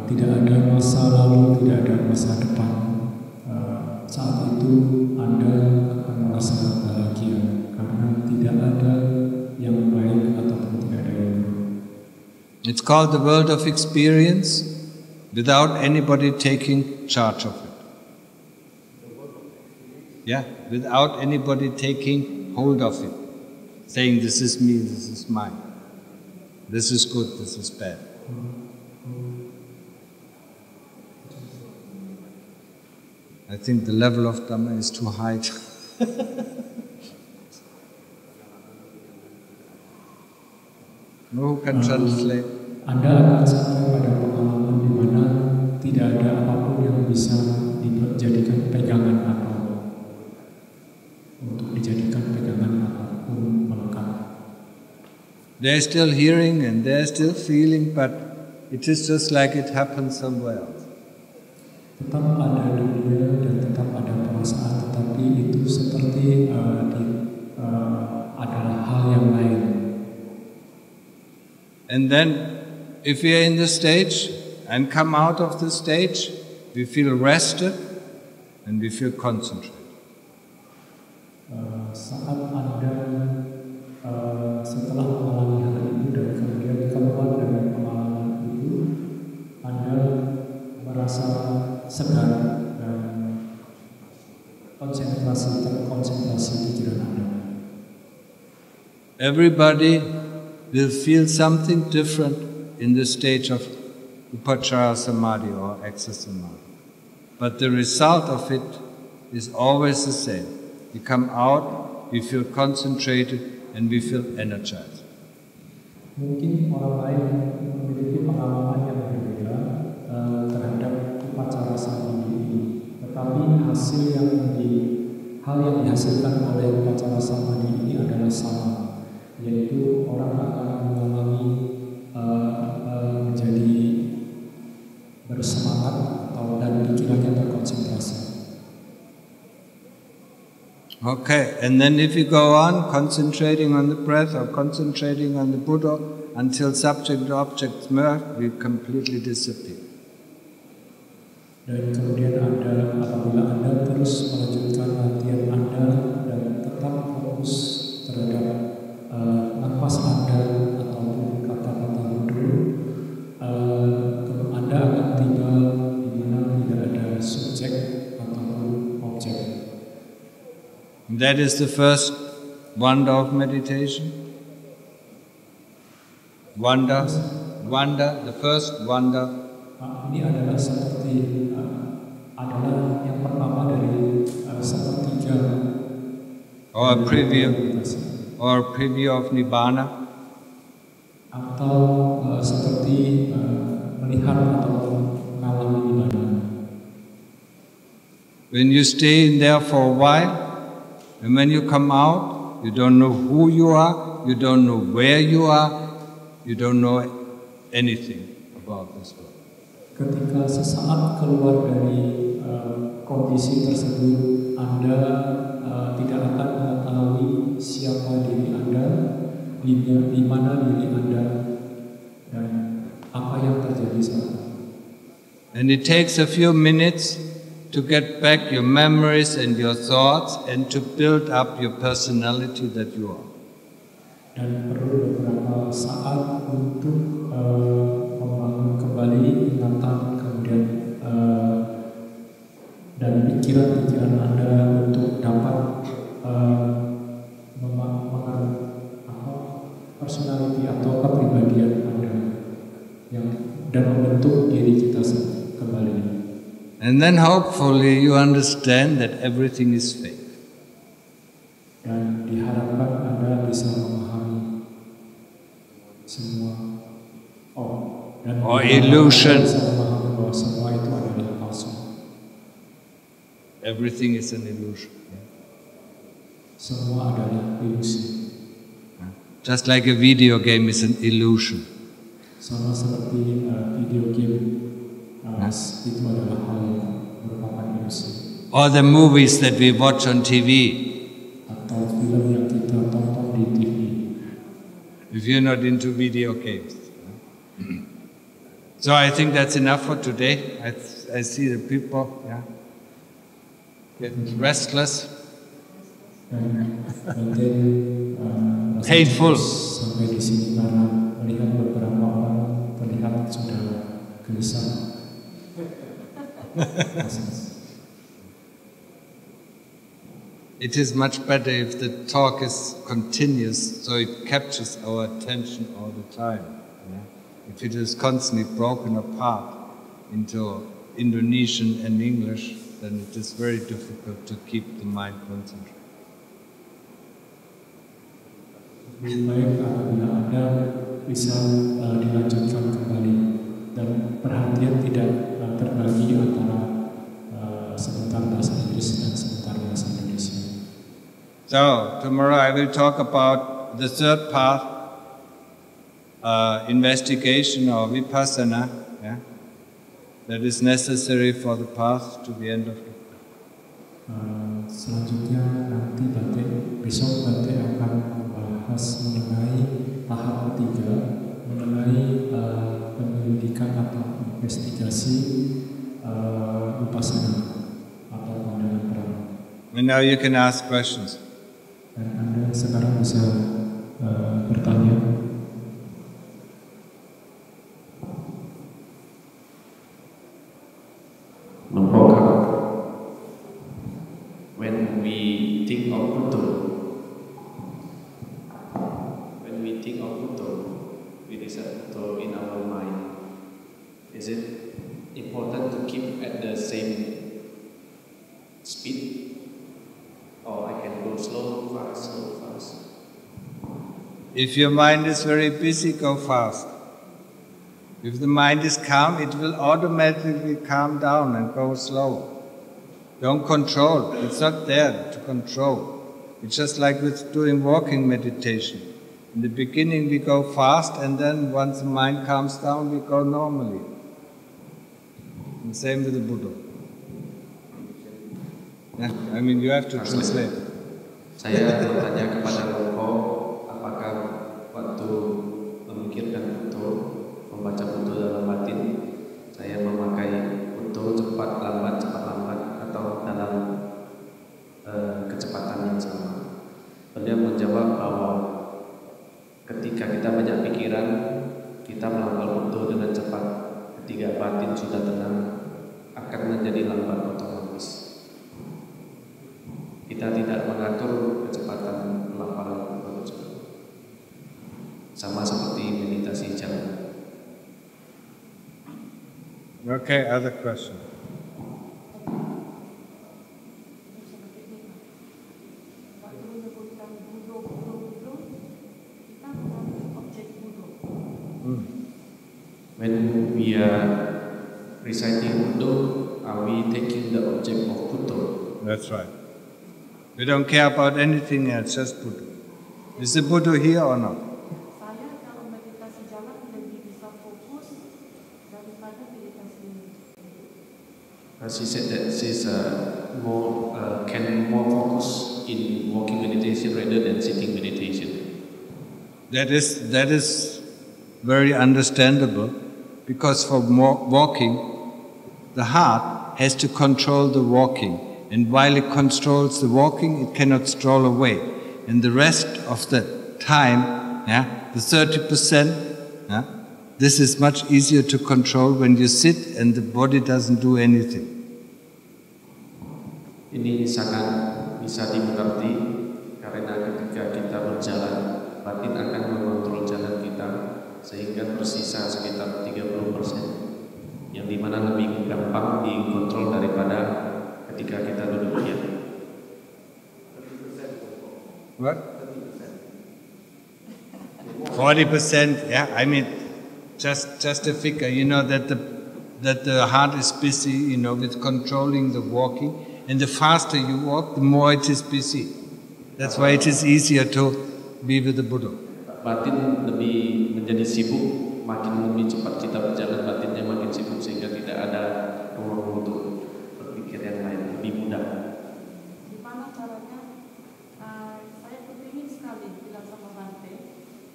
Tidak ada masa lalu, tidak ada masa depan. Saat itu Anda akan merasa bahagia karena tidak ada yang baik ataupun tidak ada yang buruk. It's called the world of experience without anybody taking charge of it. Yeah, without anybody taking hold of it, saying this is me, this is mine, this is good, this is bad. I think the level of Dhamma is too high. Who can translate? Anda akan sampai pada pengalaman di mana tidak ada apapun yang bisa dijadikan pegangan atau untuk dijadikan pegangan apapun melekat. They're still hearing and they're still feeling, but it is just like it happens somewhere else. Tetap ada dunia dan tetap ada perasaan, tetapi itu seperti adalah hal yang lain. And then, if we are in the stage and come out of the stage, we feel rested and we feel concentrated. Saat Anda setelah mengalami hal itu dan kemudian keluar dari pengalaman itu, Anda merasa segar dan terkonsentrasi pikiran Anda. Everybody will feel something different in the stage of Upachara Samadhi or Access Samadhi. But the result of it is always the same. We come out, we feel concentrated, and we feel energized. Mungkin orang lain memiliki pengalaman yang berbeda terhadap upacara samadhi ini, tetapi hal yang dihasilkan oleh upacara samadhi ini adalah sama, yaitu orang akan mengalami menjadi bersemangat dan pikirannya terkonsentrasi. Okay, and then if you go on concentrating on the breath or concentrating on the Buddha until subject and objects merge, we completely disappear. Dan kemudian apabila Anda terus melanjutkan latihan Anda dan tetap fokus terhadap nafas Anda ataupun kata-kata Buddha, Anda akan tiba di mana tidak ada subjek ataupun objek. That is the first wonder of meditation. Wonder, the first wonder. Ini adalah seperti adalah yang pertama dari sepertiga. Or a preview of Nibbana. Atau seperti melihat atau mengalami Nibbana. When you stay in there for a while, and when you come out, you don't know who you are, you don't know where you are, you don't know anything about this world. Ketika sesaat keluar dari kondisi tersebut, Anda tidak akan mengetahui siapa diri Anda, di mana diri Anda, dan apa yang terjadi saat itu. And it takes a few minutes to get back your memories and your thoughts and to build up your personality that you are. Dan perlu beberapa saat untuk membangun kembali ingatan, kemudian dan pikiran-pikiran Anda untuk dapat personality atau kepribadian Anda dan membentuk diri kita kembali. And then hopefully you understand that everything is fake. Dan diharapkan Anda bisa memahami semua or illusion. Bisa memahami bahwa semua itu adalah palsu. Everything is an illusion. Semua adalah ilusi. Just like a video game is an illusion. Sama seperti video game itu adalah hal yang merupakan ilusi. Or the movies that we watch on TV. Atau film yang kita tonton di TV. If you're not into video games. So I think that's enough for today. I see the people getting restless. Painful. Sampai di sini karena melihat beberapa orang terlihat sudah gelisah. It is much better if the talk is continuous, so it captures our attention all the time. If it is constantly broken apart into Indonesian and English, then it is very difficult to keep the mind concentrated. Lebih baik apabila Anda bisa dilanjutkan kembali dan perhatian tidak terbagi antara sebentar bahasa Inggris dan sebentar bahasa Indonesia. So, tomorrow I will talk about the third path, investigation or vipassana, yeah, that is necessary for the path to the end of the Selanjutnya nanti besok akan membahas mengenai tahap ketiga, mengenai penyelidikan atau investigasi vipassana atau pandangan terang. And now you can ask questions. Dan Anda sekarang bisa bertanya. When we think of Buddha, we decide Buddha in our mind. Is it important to keep at the same speed, or I can go slow, fast? If your mind is very busy, go fast. If the mind is calm, it will automatically calm down and go slow. Don't control. It's not there to control. It's just like with doing walking meditation. In the beginning we go fast, and then once the mind calms down, we go normally. And same with the Buddha. Yeah, I mean, you have to translate. Saya bertanya kepada Roko, apakah waktu memikirkan Buddha, membaca Buddha dalam batin, saya memakai Buddha cepat lambat, atau dalam kecepatan yang sama. Beliau menjawab bahwa ketika kita banyak pikiran, kita melangkah Buddha dengan cepat. Ketika batin sudah tenang, akan menjadi lambat otomatis. Kita tidak mengatur kecepatan pelafalan Buddha. Sama seperti meditasi jalan. Okay, other question. When we are reciting Buddha, are we taking the object of Buddha? That's right. We don't care about anything else, just Buddha. Is the Buddha here or not? Saya kalau meditasi jalan lebih bisa fokus daripada meditasi ini. She said that she's can more focus in walking meditation rather than sitting meditation. That is very understandable, because for walking, the heart has to control the walking, and while it controls the walking, it cannot stroll away. And the rest of the time, the 30%, this is much easier to control when you sit and the body doesn't do anything. Ini sangat bisa dimengerti karena ketika kita berjalan, batin akan mengontrol jalan kita sehingga bersisa sekitar 30%, yang dimana lebih gampang dikontrol daripada ketika kita duduk diam. What? 40%, yeah. I mean, just a figure. You know that the heart is busy, with controlling the walking, and the faster you walk, the more it is busy. That's why it is easier to be with the Buddha. Batin lebih menjadi sibuk, makin lebih cepat kita berjalan, batinnya makin sibuk sehingga tidak ada ruang untuk berpikir yang lain, lebih mudah. Gimana caranya? Saya kepingin sekali bilang sama Bante,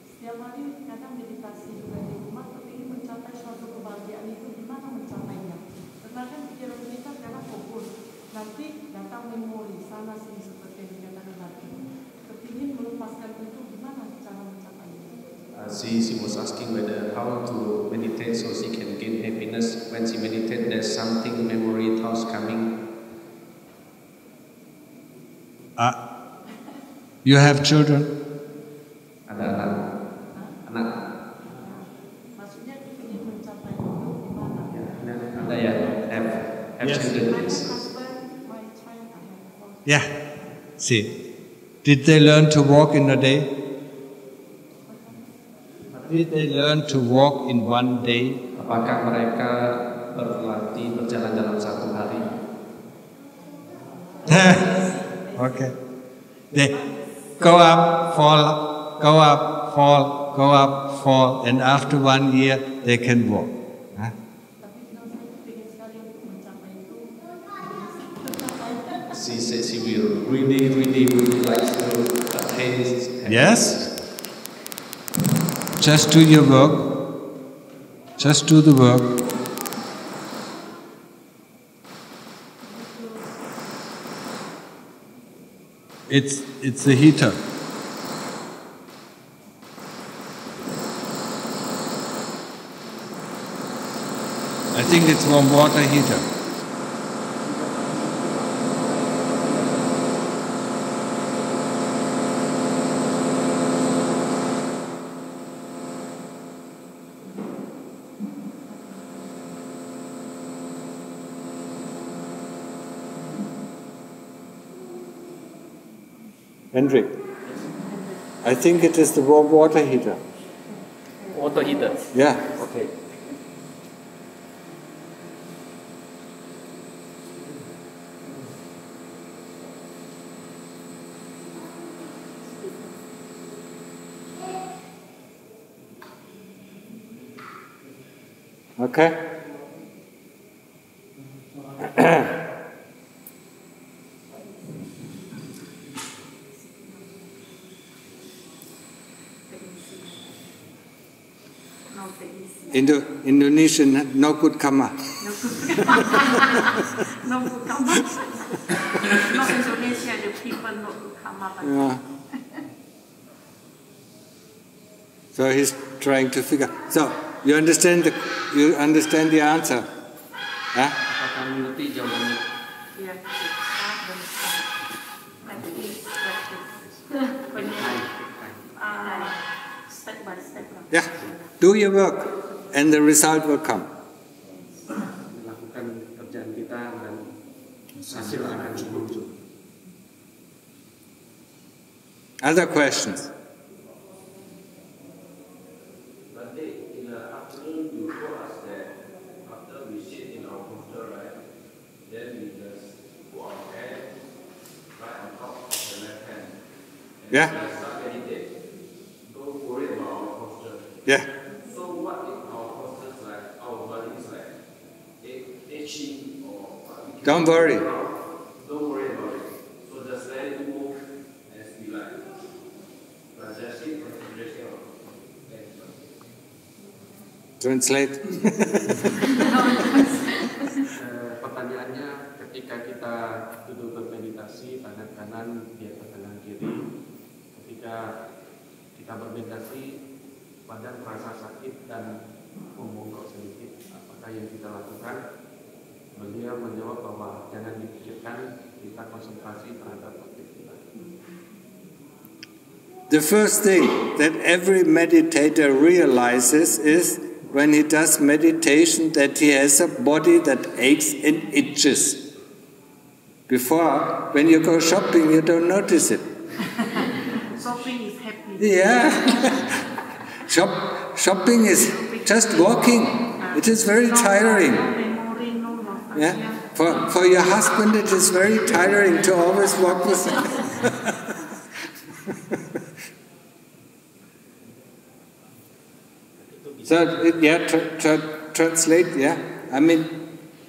setiap hari kadang meditasi juga di rumah, kepingin mencapai suatu kebahagiaan itu, gimana mencapainya? Karena kan pikiran kita karena fokus, nanti datang memori sana sini seperti yang dikatakan Bante. Kepingin melepaskan itu, gimana cara mencapainya? She was asking whether how to meditate so she can gain happiness. When she meditates, there's something memory thoughts coming. You have children? Ada anak. Maksudnya kepingin mencapai itu gimana? Ada ya, have Yes. children. My husband Yeah. See, did they learn to walk in a day? Did they learn to walk in one day? Apakah mereka berlatih berjalan dalam satu hari? Okay. They go up, fall, go up, fall, go up, fall, and after 1 year they can walk. Huh? She says she will really would like to attain this. Yes? Just do your work. Just do the work. It's a heater. I think it's warm water heater. Hendrik, I think it is the warm water heater. Water heater? Yeah. Okay. Okay? Indonesian, no good karma. No good karma. No Indonesia, the people no good karma. Yeah. So he's trying to figure. So you understand the answer? Huh? Step by step. Yeah. Do your work, and the result will come. Melakukan kerjaan kita dan hasil akan muncul. Other questions? But in the afternoon, you told us that after we sit in our posture, right, then we just put our hand right on top of the left hand. And Yeah. we start meditate. Don't worry about our posture. Yeah. So what if our posture is like, our body is like itching or what? Don't worry. Don't worry about it. So just let it move as we like. Rajasi, concentration of legs. Translate. Pertanyaannya, ketika kita duduk bermeditasi, tangan kanan di atas tangan kiri, ketika kita bermeditasi, badan terasa sakit dan membongkok sedikit, apakah yang kita lakukan? Beliau menjawab bahwa jangan dipikirkan, kita konsentrasi terhadap objek kita. The first thing that every meditator realizes is when he does meditation that he has a body that aches and itches. Before, when you go shopping, you don't notice it. Shopping is happy. Yeah. Shopping is just walking. It is very tiring. Yeah. For your husband, it is very tiring to always walk with him. So, translate, yeah. I mean,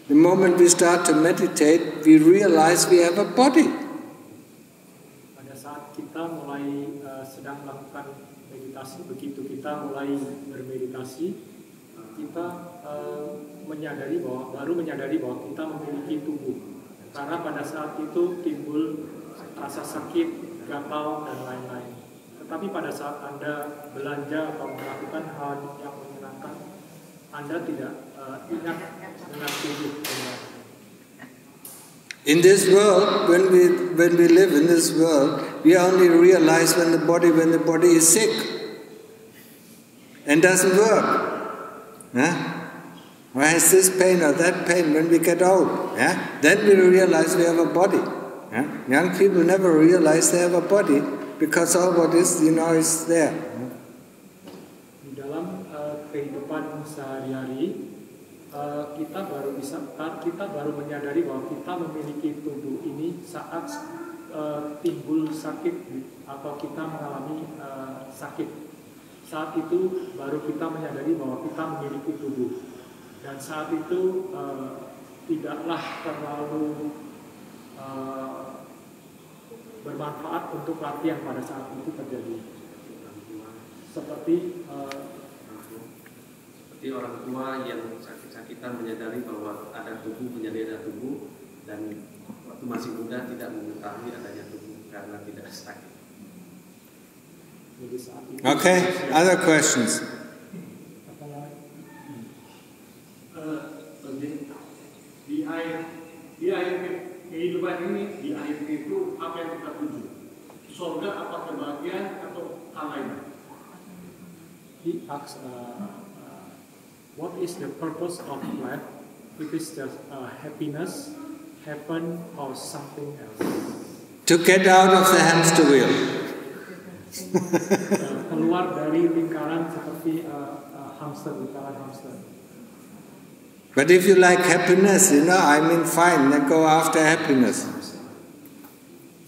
the moment we start to meditate, we realize we have a body. Pada saat kita mulai sedang melakukan meditasi, begitu kita mulai bermeditasi, kita baru menyadari bahwa kita memiliki tubuh. Karena pada saat itu timbul rasa sakit, gatal, dan lain-lain. Tetapi pada saat Anda belanja atau melakukan hal yang menyenangkan, Anda tidak ingat dengan tubuh. In this world, when we live in this world, we only realize when the body is sick and doesn't work. Huh? Why has this pain or that pain when we get old? Yeah? Then we realize we have a body. Yeah? Young people never realize they have a body because all what is, is there. Di dalam kehidupan sehari-hari, kita baru menyadari bahwa kita memiliki tubuh ini saat timbul sakit atau kita mengalami sakit. Saat itu baru kita menyadari bahwa kita memiliki tubuh, dan saat itu tidaklah terlalu bermanfaat untuk latihan pada saat itu terjadi. Seperti orang tua yang sakit-sakitan menyadari bahwa ada tubuh, menyadari ada tubuh, dan waktu masih muda tidak mengetahui adanya tubuh karena tidak sakit. Okay, other questions? Di akhir kehidupan ini, di akhir itu apa yang kita tuju? Surga apa kebahagiaan atau hal lain? He asks, what is the purpose of life? It is just happiness, heaven, or something else? To get out of the hamster wheel. Keluar dari lingkaran seperti lingkaran hamster. But if you like happiness, fine, then go after happiness.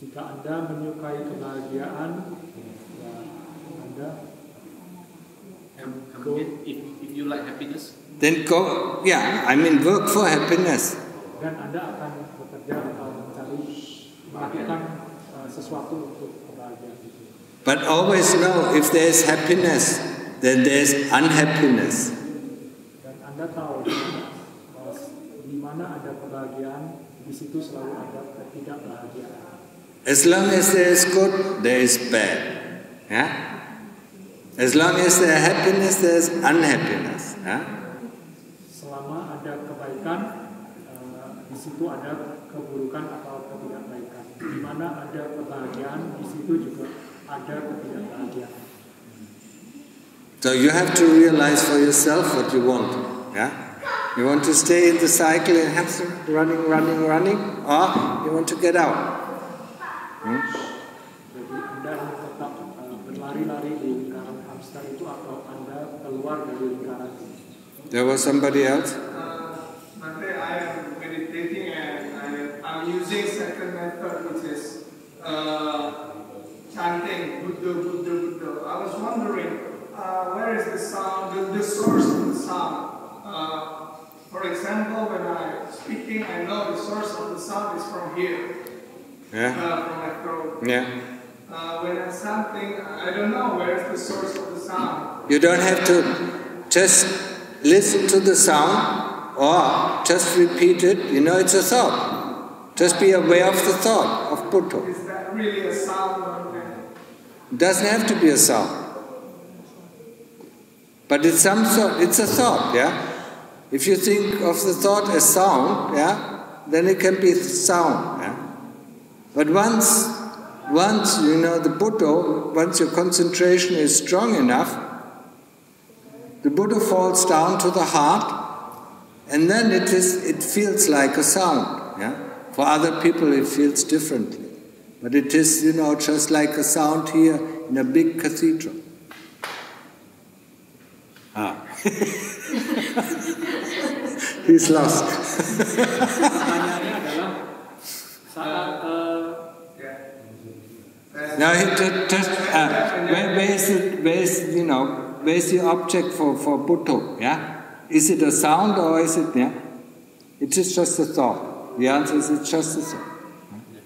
Jika Anda menyukai kebahagiaan, ya Anda go. If you like happiness, then go. Work for happiness. Dan Anda akan bekerja atau melakukan sesuatu untuk kebahagiaan itu. But always know, if there is happiness, then there is unhappiness. Dan Anda tahu di mana ada kebahagiaan, di situ selalu ada ketidakbahagiaan. As long as there is good, there is bad. Yeah? As long as there is happiness, there is unhappiness. Yeah? Selama ada kebaikan, di situ ada keburukan atau ketidakbaikan. Di mana ada kebahagiaan, di situ juga ada ketidakbahagiaan. So you have to realize for yourself what you want. Yeah? You want to stay in the cycle and have some running, or you want to get out. Jadi Anda ingin tetap berlari-lari di lingkaran hamster itu, atau Anda keluar dari lingkaran itu. There was somebody else? Mate, I am meditating and I'm using second method, which is chanting Buddha, Buddha, Buddha. I was wondering, where is the sound, the source of the sound? For example, when I'm speaking, I know the source of the sound is from here. Yeah. From my throat. Yeah. When I'm chanting, I don't know where is the source of the sound. You don't have to just listen to the sound or just repeat it. It's a thought. Just be aware of the thought of Buddha. Is that really a sound? It doesn't have to be a sound. But it's some sort, it's a thought, yeah? If you think of the thought as sound, yeah, then it can be sound, yeah? But once the Buddha, once your concentration is strong enough, the Buddha falls down to the heart, and then it feels like a sound, yeah? For other people it feels differently. But it is, just like a sound here in a big cathedral. He's lost. Pertanyaannya adalah saat Now, where is the object for Buddha? Yeah, is it a sound or is it? Yeah, it is just a thought. The answer is it's just a thought.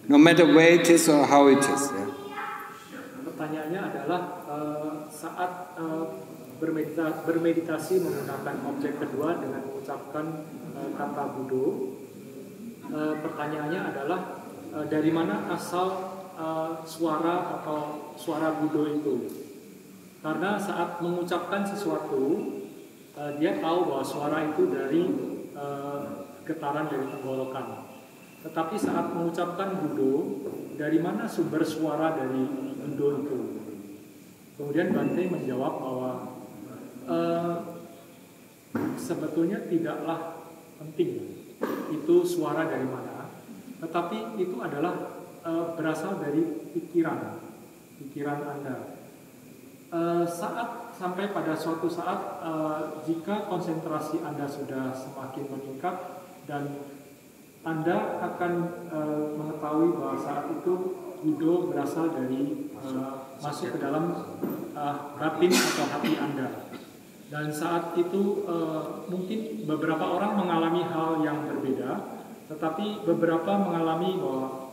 No matter where it is or how it is. Yeah. Pertanyaannya adalah saat bermeditasi menggunakan objek kedua dengan mengucapkan kata Buddha. Pertanyaannya adalah dari mana asal suara atau suara Buddha itu? Karena saat mengucapkan sesuatu, dia tahu bahwa suara itu dari getaran dari tenggorokan. Tetapi saat mengucapkan Buddha, dari mana sumber suara dari Buddha itu? Kemudian Bante menjawab bahwa sebetulnya tidaklah penting itu suara dari mana, tetapi itu adalah berasal dari pikiran Anda. Sampai pada suatu saat, jika konsentrasi Anda sudah semakin meningkat dan Anda akan mengetahui bahwa saat itu Buddha berasal dari masuk ke dalam batin atau hati Anda. Dan saat itu mungkin beberapa orang mengalami hal yang berbeda, tetapi beberapa mengalami bahwa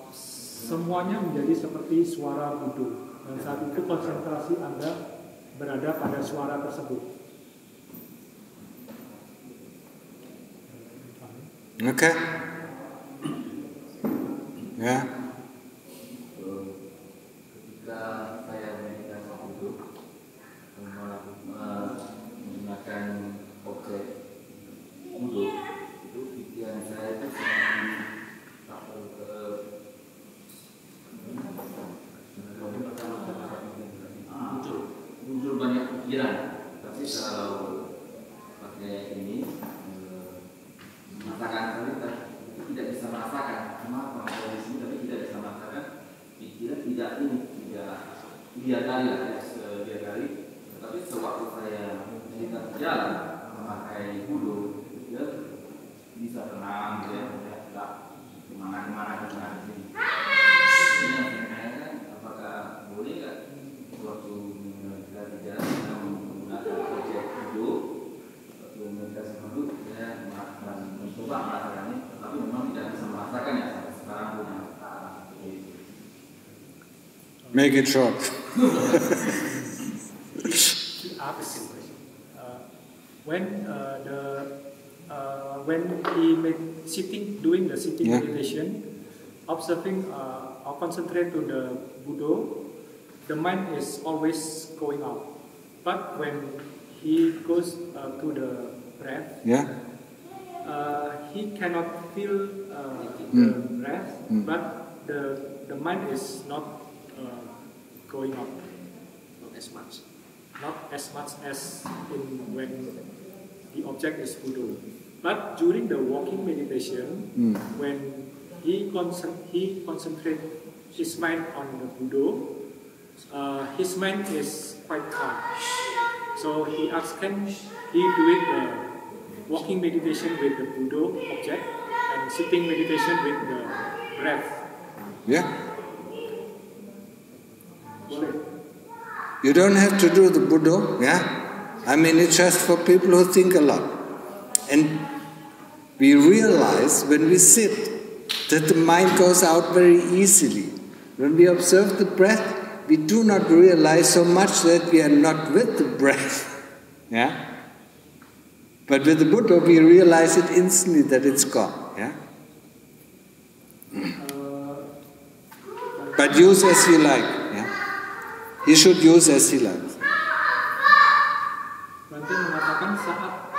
semuanya menjadi seperti suara Buddha. Dan saat itu konsentrasi Anda berada pada suara tersebut. Oke? Ya. Ketika saya meditasi duduk menggunakan objek duduk, itu pikiran saya itu muncul banyak pikiran. Tapi kalau pakai ini merasakan tidak bisa merasakan. Cuma kalau di sini tapi tidak bisa merasakan pikiran tidak kali. Tetapi sewaktu saya sedang berjalan memakai bulu, dia bisa tenang, dia tidak kemana-mana dengan ini. Ini yang saya tanyakan, apakah boleh nggak waktu kita berjalan kita menggunakan objek duduk, waktu meditasi duduk, saya mencoba merasakan ini, tetapi memang tidak bisa merasakan ya sampai sekarang punya. Make it short. When he doing the sitting meditation, observing or concentrate to the Buddha, the mind is always going out. But when he goes to the breath, he cannot feel the breath, but the mind is not going out. Not as much as when the object is Buddha. But during the walking meditation, when he concentrates his mind on the Buddha, his mind is quite calm. So he asks, can he do it the walking meditation with the Buddha object and sitting meditation with the breath? Yeah. You don't have to do the Buddha, yeah? I mean, it's just for people who think a lot. And we realize when we sit that the mind goes out very easily. When we observe the breath, we do not realize so much that we are not with the breath, yeah? But with the Buddha, we realize it instantly that it's gone, yeah? But use as you like, yeah? He should use as he likes. Bante mengatakan saat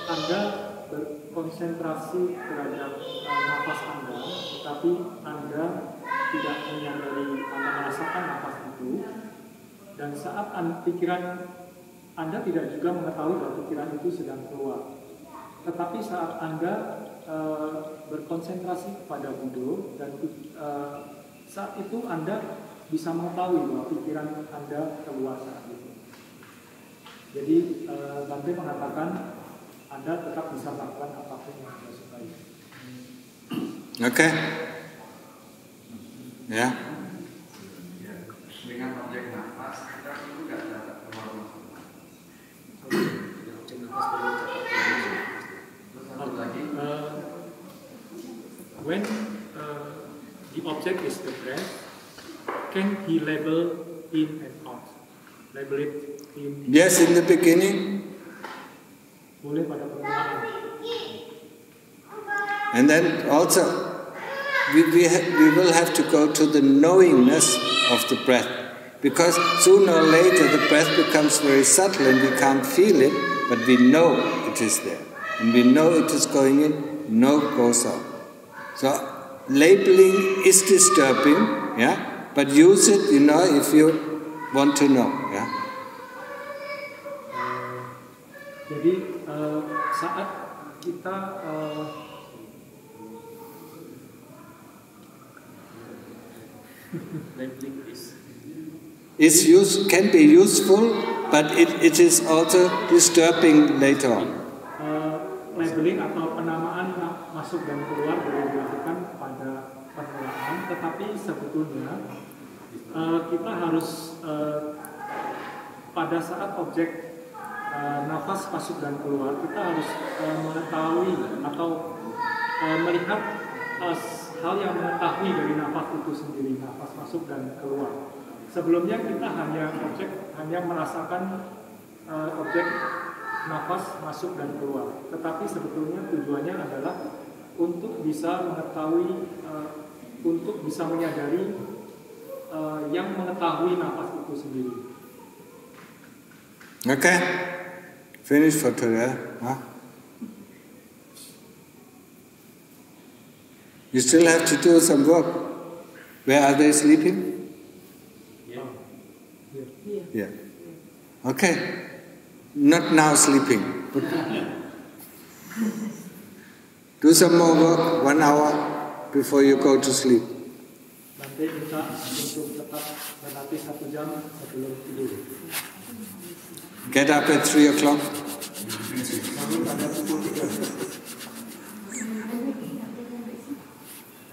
Anda berkonsentrasi terhadap nafas Anda, tetapi Anda tidak menyadari Anda merasakan nafas itu, dan saat pikiran Anda tidak juga mengetahui bahwa pikiran itu sedang keluar. Tetapi saat Anda berkonsentrasi kepada Buddha dan saat itu Anda bisa mengetahui bahwa pikiran Anda keluar saat itu. Jadi Bante mengatakan Anda tetap bisa melakukan apapun yang Anda sukai. Oke? Ya. Dengan objek nafas kita itu tidak dapat keluar. When the object is the breath, can he label in and out? Label it in. Yes, in the beginning. Boleh pada permulaan. And then also, we will have to go to the knowingness of the breath. Because sooner or later the breath becomes very subtle and we can't feel it, but we know it is there. And we know it is going in, no goes out. So, labeling is disturbing, yeah? But use it, if you want to know, yeah? Jadi saat kita labeling is can be useful, but it is also disturbing later on. Labeling atau penamaan masuk dan keluar boleh dilakukan pada permulaan, tetapi sebetulnya kita harus pada saat objek nafas masuk dan keluar, kita harus mengetahui atau melihat hal yang mengetahui dari nafas itu sendiri, nafas masuk dan keluar. Sebelumnya kita hanya merasakan objek nafas masuk dan keluar, tetapi sebetulnya tujuannya adalah untuk bisa mengetahui, untuk bisa menyadari yang mengetahui nafas itu sendiri. Okay, finish for today. Huh? You still have to do some work. Where are they sleeping? Yeah. Okay. Not now sleeping. But do some more work, 1 hour before you go to sleep. Nanti kita untuk tetap berlatih 1 jam sebelum tidur. Get up at 3 o'clock.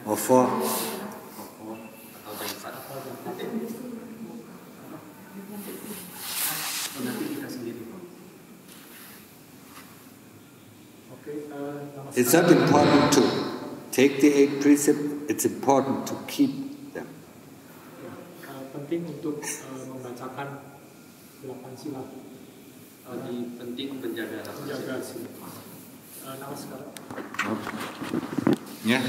Or 4. It's not important to take the 8 precepts, it's important to keep them. Penting untuk membacakan 8 sila. penting menjaga sila. Namaskar. Yeah.